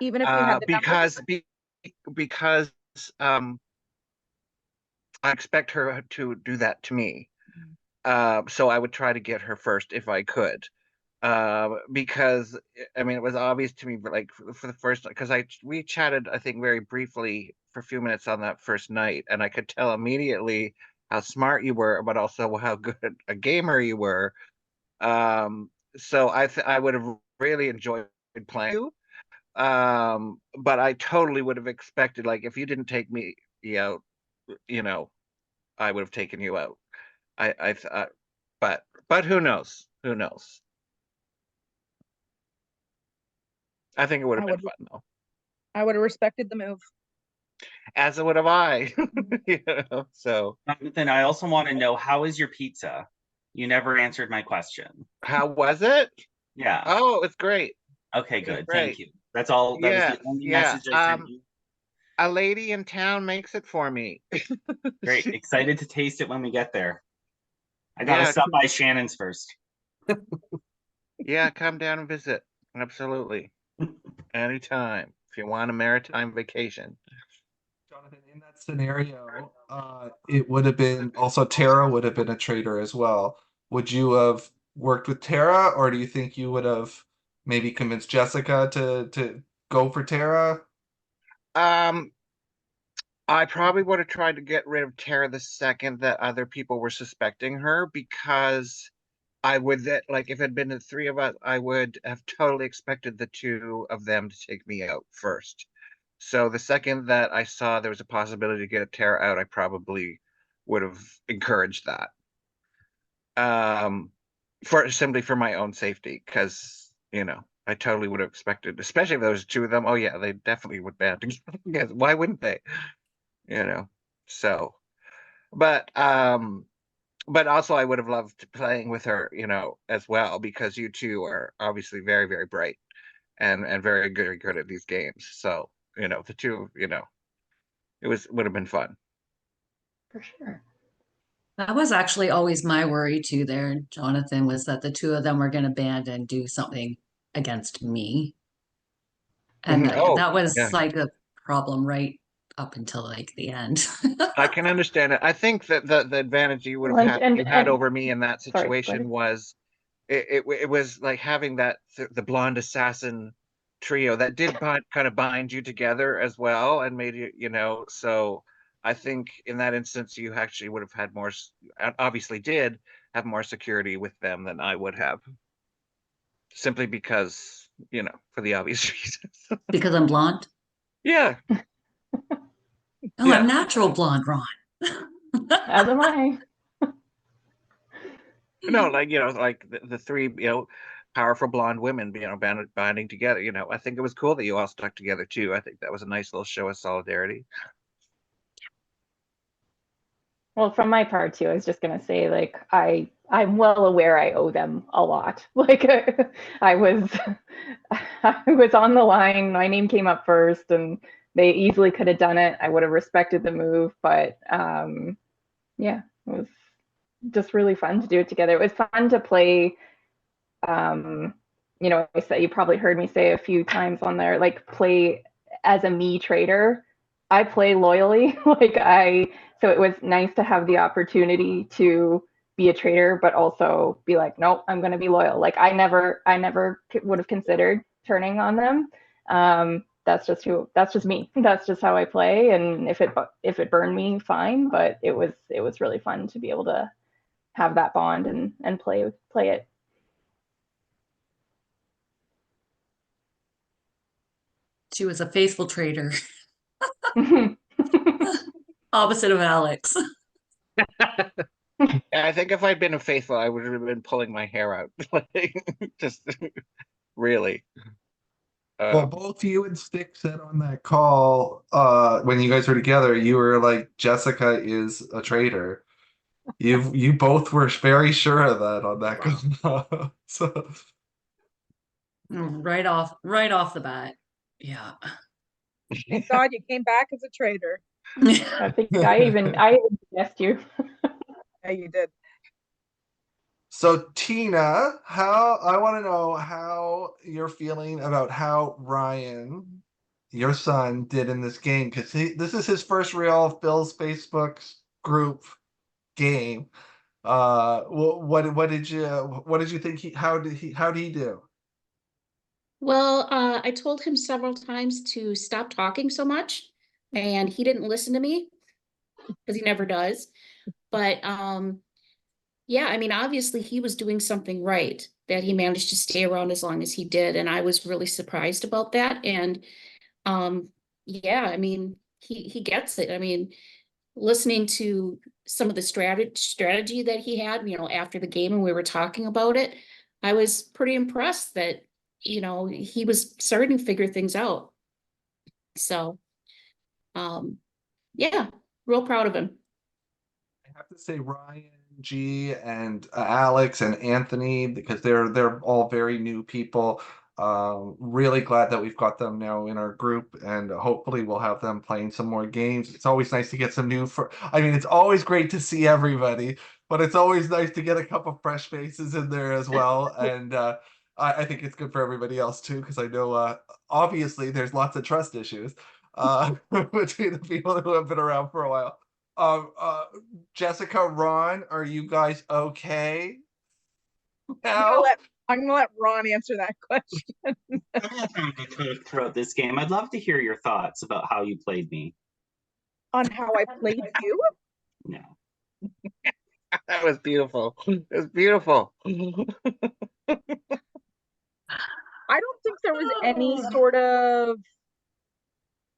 Even if you had the numbers. Because I expect her to do that to me. So I would try to get her first if I could. Because I mean, it was obvious to me, but like for the first, because we chatted, I think, very briefly for a few minutes on that first night, and I could tell immediately how smart you were, but also how good a gamer you were. So I would have really enjoyed playing you. But I totally would have expected, like, if you didn't take me out, you know, I would have taken you out. I thought, but who knows? Who knows? I think it would I have been would fun though. I would have respected the move. As would have I. You know, so Jonathan, I also want to know, how is your pizza? You never answered my question. how was it? Yeah. Oh, it's great. Okay, It was good. Thank great. you. That's all. That was Yeah, the only yeah. message I sent you. A lady in town makes it for me. Great. Excited to taste it when we get there. I gotta Yeah, stop by Shannon's first. yeah, come down and visit. Absolutely. Anytime. If you want a maritime vacation. Jonathan, in that scenario, it would have been also Tara would have been a traitor as well. Would you have worked with Tara, or do you think you would have maybe convinced Jessica to go for Tara? Um, I probably would have tried to get rid of Tara the second that other people were suspecting her, because I would that like if it had been the three of us, I would have totally expected the two of them to take me out first. So the second that I saw there was a possibility to get Tara out, I probably would have encouraged that. For simply for my own safety, because I totally would have expected, especially if there was two of them. Oh yeah, they definitely would band together. Why wouldn't they? You know. So, but also I would have loved playing with her, as well, because you two are obviously very, very bright and very good at these games. So, the two, would have been fun. For sure. That was actually always my worry too there, Jonathan, was that the two of them were going to band and do something against me. And Oh, that was yeah. like a problem right up until like the end. I can understand it. I think that the advantage you would have Like, had over me in that sorry, go situation ahead. was it was like having that the blonde assassin trio that did kind of bind you together as well, and made you. So I think in that instance you actually would have had more, obviously did have more security with them than I would have, simply because for the obvious reasons. Because I'm blonde. Yeah. Oh, Yeah. I'm natural blonde, Ron. As am I. No, like the three, powerful blonde women, bonding together. I think it was cool that you all stuck together too. I think that was a nice little show of solidarity. Well, from my part too, I was just gonna say, like, I'm well aware I owe them a lot. Like, I was I was on the line. My name came up first, and they easily could have done it. I would have respected the move, but yeah, it was just really fun to do it together. It was fun to play. I said, you probably heard me say a few times on there, like, play as a me trader. I play loyally. So it was nice to have the opportunity to be a trader, but also be like, nope, I'm going to be loyal. Like, I never would have considered turning on them. That's just me. That's just how I play. And if it burned me, fine. But it was really fun to be able to have that bond and play it. She was a faithful trader. Opposite of Alex. I think if I'd been faithful, I would have been pulling my hair out, just really. Well, both you and Stick said on that call, when you guys were together, you were like, Jessica is a traitor. You both were very sure of that on that call. So Right off the bat. Yeah. Thank God you came back as a traitor. I think I even guessed you. Yeah, you did. So Tina, how I want to know how you're feeling about how Ryan, your son, did in this game, because this is his first real Phil's Facebook group game. What did you think how did he do? Well, I told him several times to stop talking so much, and he didn't listen to me because he never does. But yeah, I mean, obviously he was doing something right that he managed to stay around as long as he did, and I was really surprised about that. And yeah, I mean, he gets it. I mean, listening to some of the strategy that he had, after the game and we were talking about it, I was pretty impressed that, he was starting to figure things out. So, yeah, real proud of him. I have to say Ryan G and Alex and Anthony, because they're all very new people. Really glad that we've got them now in our group, and hopefully we'll have them playing some more games. It's always nice to get some new I mean, it's always great to see everybody, but it's always nice to get a couple of fresh faces in there as well. And I think it's good for everybody else too, because I know obviously there's lots of trust issues between the people who have been around for a while. Um, uh, Jessica, Ron, are you guys okay now? I'm gonna let Ron answer that question. Throughout this game, I'd love to hear your thoughts about how you played me. On how I played you? No. That was beautiful. It was beautiful. I don't think there was any sort of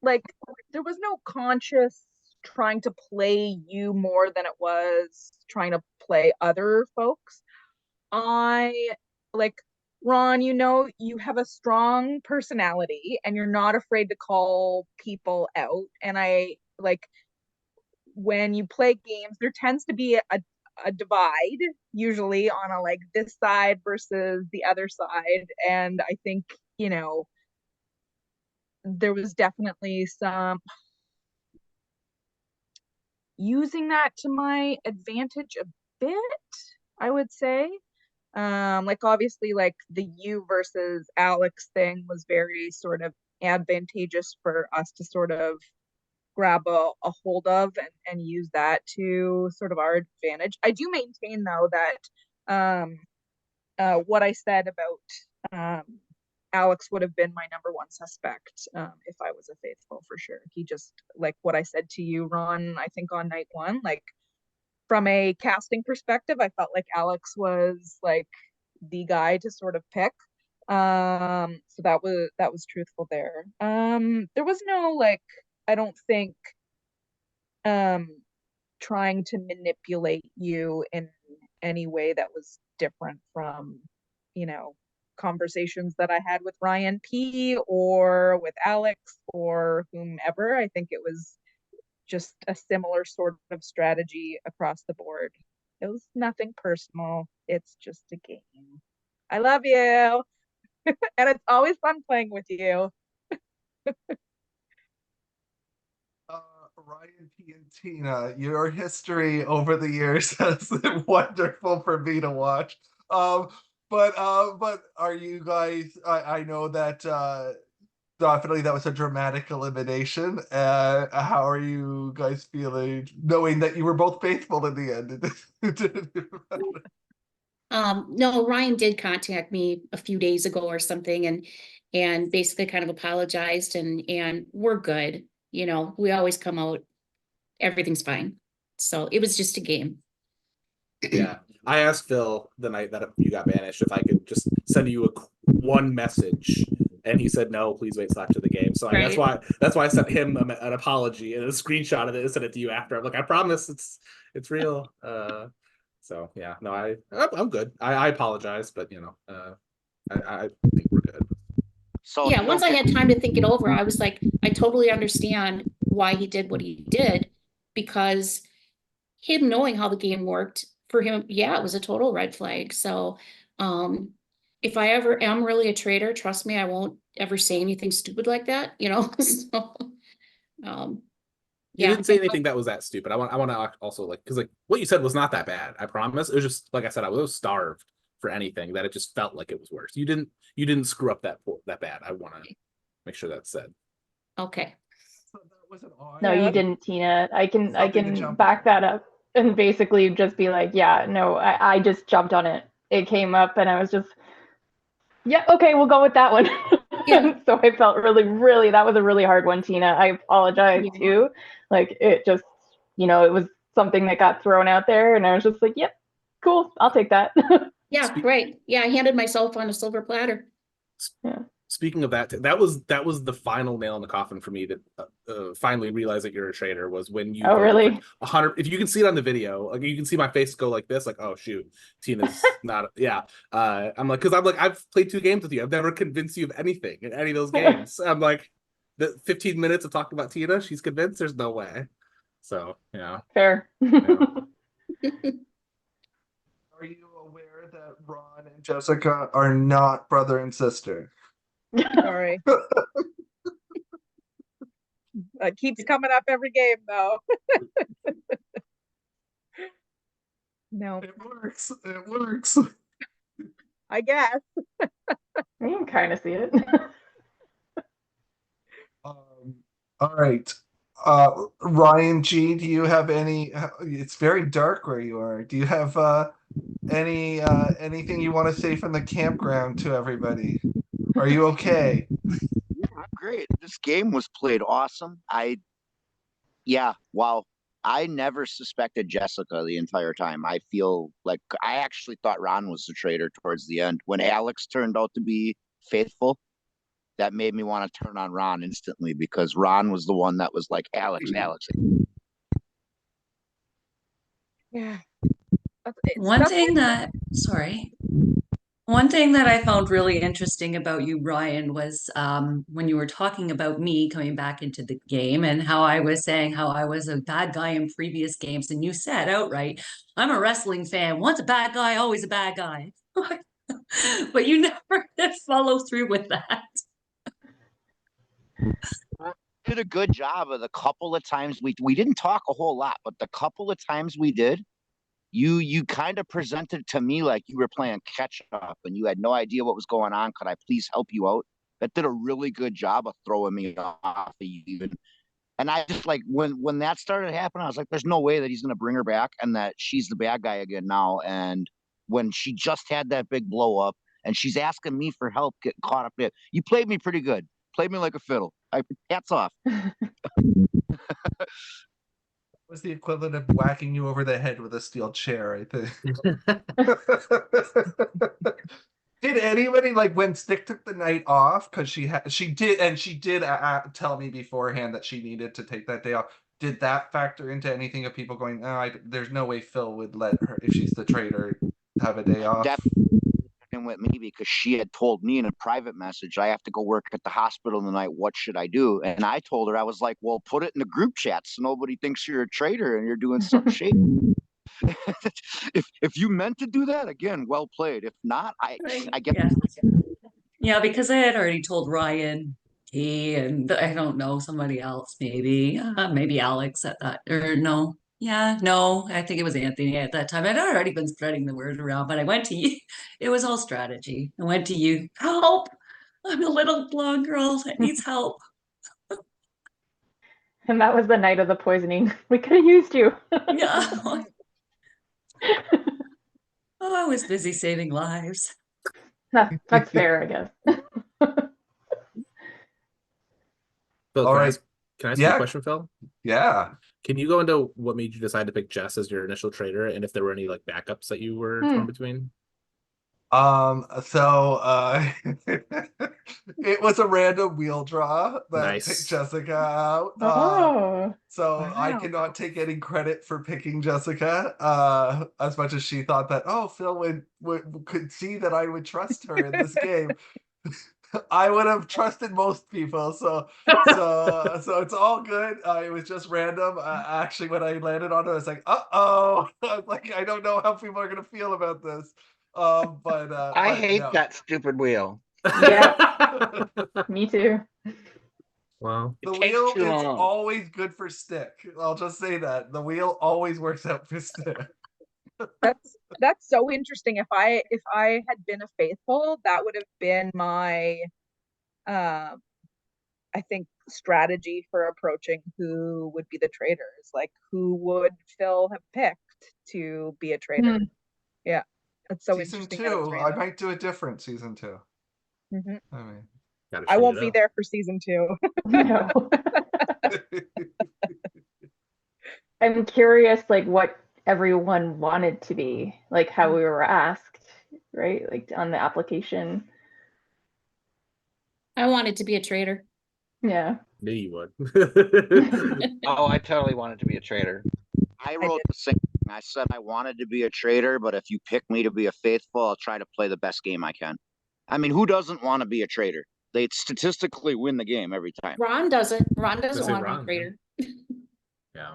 like there was no conscious trying to play you more than it was trying to play other folks. I like Ron, you have a strong personality and you're not afraid to call people out. And I like when you play games, there tends to be a divide usually on a like this side versus the other side. And I think, there was definitely some using that to my advantage a bit, I would say. Like obviously like the you versus Alex thing was very sort of advantageous for us to sort of grab a hold of and use that to sort of our advantage. I do maintain though that what I said about Alex would have been my number one suspect if I was a faithful for sure. He just like what I said to you, Ron, I think on night one, like from a casting perspective, I felt like Alex was like the guy to sort of pick. So that was truthful there. There was no like I don't think um trying to manipulate you in any way that was different from, you know, conversations that I had with Ryan P or with Alex or whomever. I think it was just a similar sort of strategy across the board. It was nothing personal. It's just a game. I love you. And it's always fun playing with you. Ryan P and Tina, your history over the years has been wonderful for me to watch. Um, but are you guys? I know that definitely that was a dramatic elimination. How are you guys feeling, knowing that you were both faithful in the end? No, Ryan did contact me a few days ago or something and basically kind of apologized and we're good. We always come out, everything's fine. So it was just a game. Yeah, I asked Phil the night that you got banished if I could just send you one message, and he said no. Please wait till after the game. So that's why I sent him an apology and a screenshot of it and sent it to you after. I'm like, I promise it's real. So yeah, no, I'm good. I apologize, but I think we're good. So Yeah, you once don't I get- had time to think it over, I was like, I totally understand why he did what he did, because him knowing how the game worked for him, yeah, it was a total red flag. So, if I ever am really a traitor, trust me, I won't ever say anything stupid like that, you know? So, You yeah. didn't say anything that was that stupid. I want to also like, because like what you said was not that bad. I promise. It was just like I said, I was starved for anything that it just felt like it was worse. You didn't screw up that bad. I want to make sure that's said. Okay. So that was an odd No, Yeah. you didn't, Tina. I can something to jump back on. that up and basically just be like, yeah, no, I just jumped on it. It came up and I was just, yeah, okay, we'll go with that one. Yeah. So I felt really, really, that was a really hard one, Tina. I apologize Yeah. too. Like it just, it was something that got thrown out there and I was just like, yep, cool, I'll take that. Yeah, Spe- right. Yeah, I handed myself on a silver platter. Speaking of that, that was the final nail in the coffin for me to finally realize that you're a traitor was when you Oh, voted really? for 100. If you can see it on the video, like you can see my face go like this, like oh shoot, Tina's not. Yeah, I'm like because I'm like I've played 2 games with you. I've never convinced you of anything in any of those games. I'm like the 15 minutes of talking about Tina, she's convinced. There's no way. So yeah, Fair. yeah. Are you aware that Ron and Jessica are not brother and sister? Sorry. That keeps coming up every game though. No, It works. It works. I guess. You can kind of see it. All right. Ryan G, do you have any? It's very dark where you are. Do you have anything you want to say from the campground to everybody? Are you okay? Yeah, I'm great. This game was played awesome. Yeah, wow. I never suspected Jessica the entire time. I feel like I actually thought Ron was the traitor towards the end. When Alex turned out to be faithful, that made me want to turn on Ron instantly because Ron was the one that was like, Alex, Alex. Yeah. One thing that, sorry, one thing that I found really interesting about you, Ryan, was when you were talking about me coming back into the game and how I was saying how I was a bad guy in previous games. And you said outright, I'm a wrestling fan. Once a bad guy, always a bad guy. But you never did follow through with that. Did a good job of the couple of times we didn't talk a whole lot, but the couple of times we did, you kind of presented to me like you were playing catch up and you had no idea what was going on. Could I please help you out? That did a really good job of throwing me off even. And I just like when that started happening, I was like, there's no way that he's gonna bring her back and that she's the bad guy again now. And when she just had that big blow up and she's asking me for help getting caught up in it, you played me pretty good. Played me like a fiddle. Hats off. Was the equivalent of whacking you over the head with a steel chair, I think. Did anybody like when Stick took the night off because she did tell me beforehand that she needed to take that day off. Did that factor into anything of people going, oh, there's no way Phil would let her, if she's the traitor, have a day off? With me because she had told me in a private message, I have to go work at the hospital tonight. What should I do? And I told her, I was like, well, put it in the group chat so nobody thinks you're a traitor and you're doing something shady. If you meant to do that, again, well played. If not, I get Yeah, because I had already told Ryan, he, and I don't know, somebody else, maybe Alex at that, or no. Yeah, no, I think it was Anthony at that time. I'd already been spreading the word around, but I went to you. It was all strategy. I went to you. Help! I'm a little blonde girl that needs help. And that was the night of the poisoning. We could have used you. Yeah. Oh, I was busy saving lives. That's fair, I guess. Phil, All can right. I ask you Yeah. a question, Phil? Yeah. Can you go into what made you decide to pick Jess as your initial traitor, and if there were any like backups that you were torn between? So it was a random wheel draw that picked Nice. Jessica out. Oh, So I Wow. cannot take any credit for picking Jessica, as much as she thought that, oh, Phil could see that I would trust her in this game. I would have trusted most people, so it's all good. It was just random. Actually, when I landed on it, I was like, "Uh-oh!" I was like, I don't know how people are gonna feel about this. I But hate no. that stupid wheel. yeah, me too. Well, It The takes wheel too is long. always good for stick. I'll just say that the wheel always works out for stick. That's so interesting. If I had been a faithful, that would have been my um I think strategy for approaching who would be the traitors. Like who would Phil have picked to be a traitor? Hmm. Yeah. That's so Season interesting that it was two, I random. might do it different. Season two. Hmm. I mean, gotta I change won't it be up. there for season 2. No. I'm curious, like what everyone wanted to be, like how we were asked, right? Like on the application. I wanted to be a traitor. Yeah. Knew you would. Oh, I totally wanted to be a traitor. I I wrote did. the same thing. I said I wanted to be a traitor, but if you pick me to be a faithful, I'll try to play the best game I can. I mean, who doesn't want to be a traitor? They statistically win the game every time. Ron doesn't. Ron doesn't That's it, want to be a Ron. traitor. Yeah.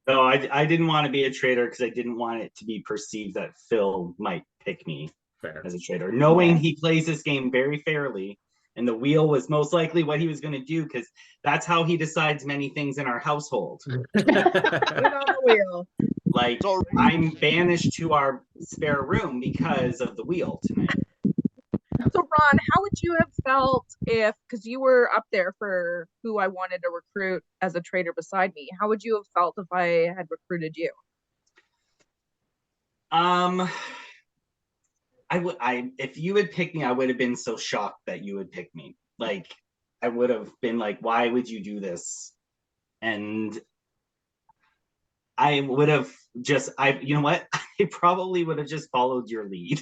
No, I didn't want to be a traitor because I didn't want it to be perceived that Phil might pick me Fair. as a traitor, knowing Yeah. he plays this game very fairly. And the wheel was most likely what he was going to do because that's how he decides many things in our household. Put it on the wheel. Like, So I'm banished to our spare room because of the wheel tonight. So Ron, how would you have felt if, because you were up there for who I wanted to recruit as a traitor beside me, how would you have felt if I had recruited you? I if you had picked me, I would have been so shocked that you would pick me. Like, I would have been like, why would you do this? And I would have just, you know what? I probably would have just followed your lead.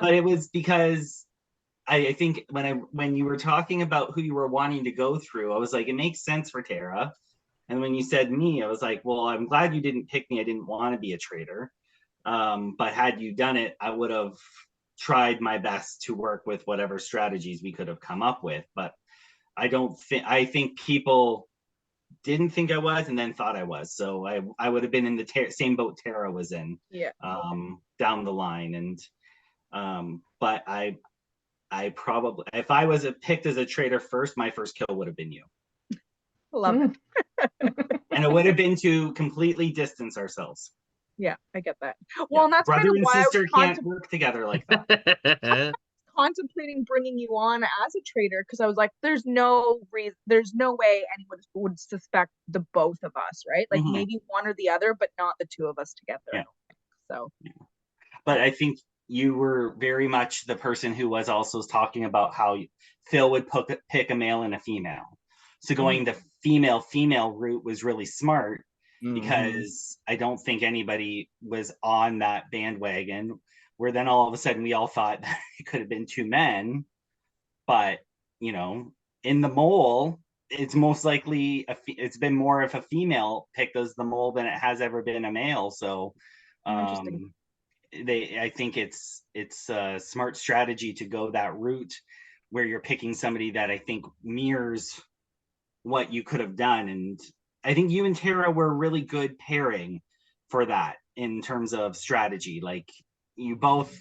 But it was because I think when you were talking about who you were wanting to go through, I was like, it makes sense for Tara. And when you said me, I was like, well, I'm glad you didn't pick me. I didn't want to be a traitor. But had you done it, I would have tried my best to work with whatever strategies we could have come up with. But I think people didn't think I was and then thought I was. So I would have been in the same boat Tara was in. Yeah. Down the line. And but I probably, if I was picked as a traitor first, my first kill would have been you. Love it. And it would have been to completely distance ourselves. Yeah, I get that. Well, and that's kind Brother of and why I was sister can't work together like that. contemplating bringing you on as a traitor, because I was like, there's no reason, there's no way anyone would suspect the both of us, right? Like Mhm. maybe one or the other, but not the two of us together. Yeah. So, But I think you were very much the person who was also talking about how Phil would pick a male and a female. So going the female route was really smart because I don't think anybody was on that bandwagon, where then all of a sudden we all thought that it could have been two men. But, you know, in the mole, it's most likely it's been more of a female picked as the mole than it has ever been a male. So interesting. I think it's a smart strategy to go that route where you're picking somebody that I think mirrors what you could have done. And I think you and Tara were a really good pairing for that in terms of strategy. Like, you both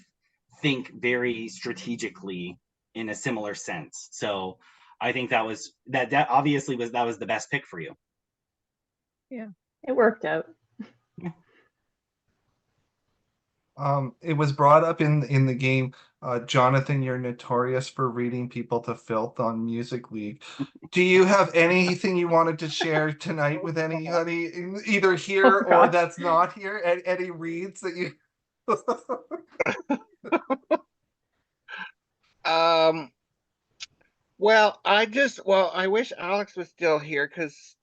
think very strategically in a similar sense. So I think that obviously was the best pick for you. Yeah. It worked out. It was brought up in the game. Jonathan, you're notorious for reading people to filth on Music League. Do you have anything you wanted to share tonight with anybody, either here Oh, or gosh. that's not here? Any reads that you? Well, I wish Alex was still here because,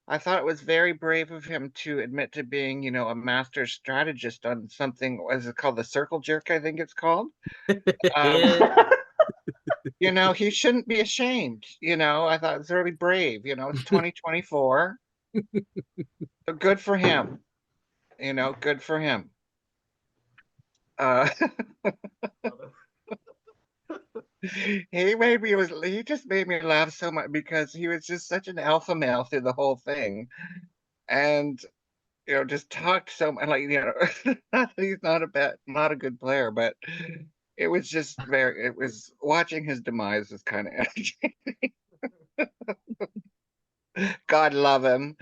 I thought it was very brave of him to admit to being, you know, a master strategist on something, what is it called? The circle jerk, I think it's called. You know, he shouldn't be ashamed. You know, I thought it was really brave. You know, it's 2024. So good for him. You know, good for him. Uh, he just made me laugh so much because he was just such an alpha male through the whole thing. And you know, just talked so much like, you know, not that he's not a good player, but it was just it was watching his demise was kind of entertaining. God love him.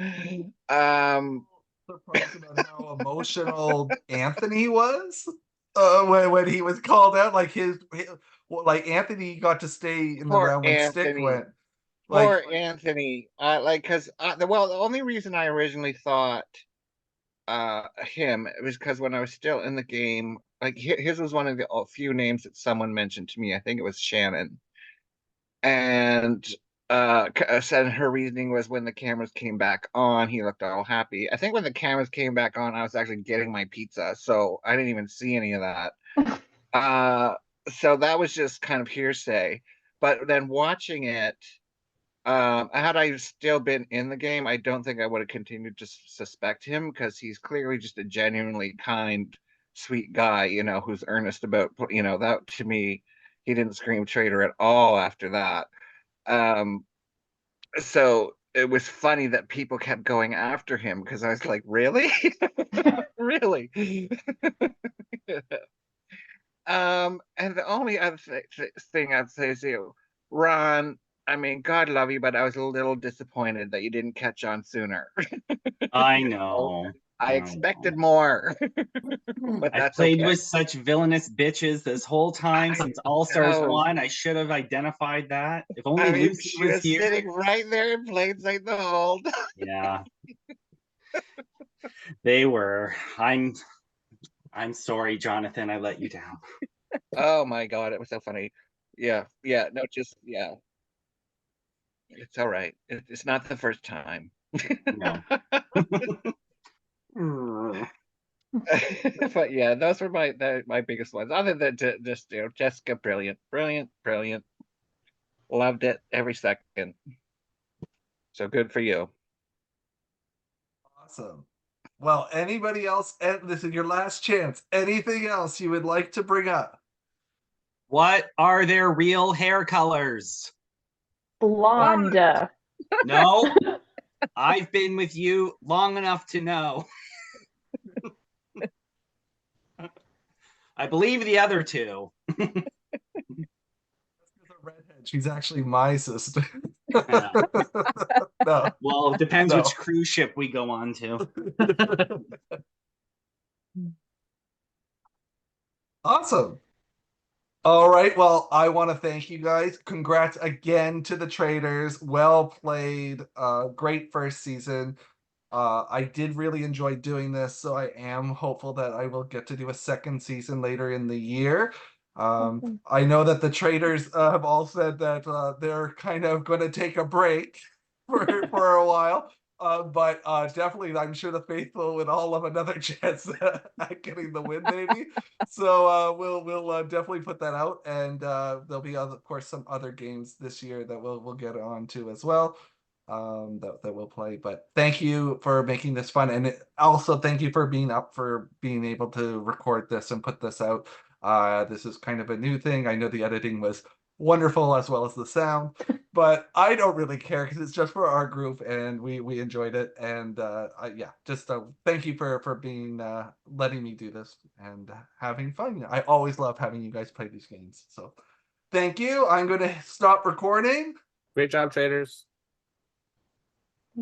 Surprised about how emotional Anthony was when he was called out. Like well, like Anthony got to stay in the Poor round when Stick Anthony. went. Like, Poor Anthony. Like, because well, the only reason I originally thought him it was because when I was still in the game, like his was one of the few names that someone mentioned to me. I think it was Shannon, and said her reasoning was when the cameras came back on, he looked all happy. I think when the cameras came back on, I was actually getting my pizza, so I didn't even see any of that. So that was just kind of hearsay. But then watching it, had I still been in the game, I don't think I would have continued to suspect him because he's clearly just a genuinely kind, sweet guy, you know, who's earnest about, you know, that to me, he didn't scream traitor at all after that. Um, so it was funny that people kept going after him because I was like, really? Really? And the only other thing I'd say is you, Ron, I mean, God love you, but I was a little disappointed that you didn't catch on sooner. I know. I expected more, but I that's played okay. with such villainous bitches this whole time since All Stars know. 1. I should have identified that. If only I mean, Lucy she was was here. sitting right there in plain sight the hold. Yeah. They were. I'm sorry, Jonathan, I let you down. Oh my God, it was so funny. Yeah, yeah, no, just yeah. It's all right. It's not the first time. No. But yeah, those were my biggest ones. Other than just, you know, Jessica, brilliant, brilliant, brilliant. Loved it every second. So good for you. awesome. Well, anybody else? And this is your last chance. Anything else you would like to bring up? What are their real hair colors? Blonde. No, I've been with you long enough to know. I believe the other two. Redhead. She's actually my sister. Yeah. No. Well, it depends No. which cruise ship we go on to. Awesome. All right. Well, I want to thank you guys. Congrats again to the Traitors. Well played. Great first season. I did really enjoy doing this, so I am hopeful that I will get to do a second season later in the year. I know that the Traitors have all said that they're kind of going to take a break for a while. But definitely, I'm sure the faithful would all love another chance at getting the win, maybe. So we'll definitely put that out, and there'll be of course some other games this year that we'll get on to as well. That we'll play. But thank you for making this fun, and also thank you for being up for being able to record this and put this out. This is kind of a new thing. I know the editing was wonderful as well as the sound, but I don't really care because it's just for our group and we enjoyed it. And yeah, just thank you for being letting me do this and having fun. I always love having you guys play these games. So thank you. I'm going to stop recording. Great job, traders.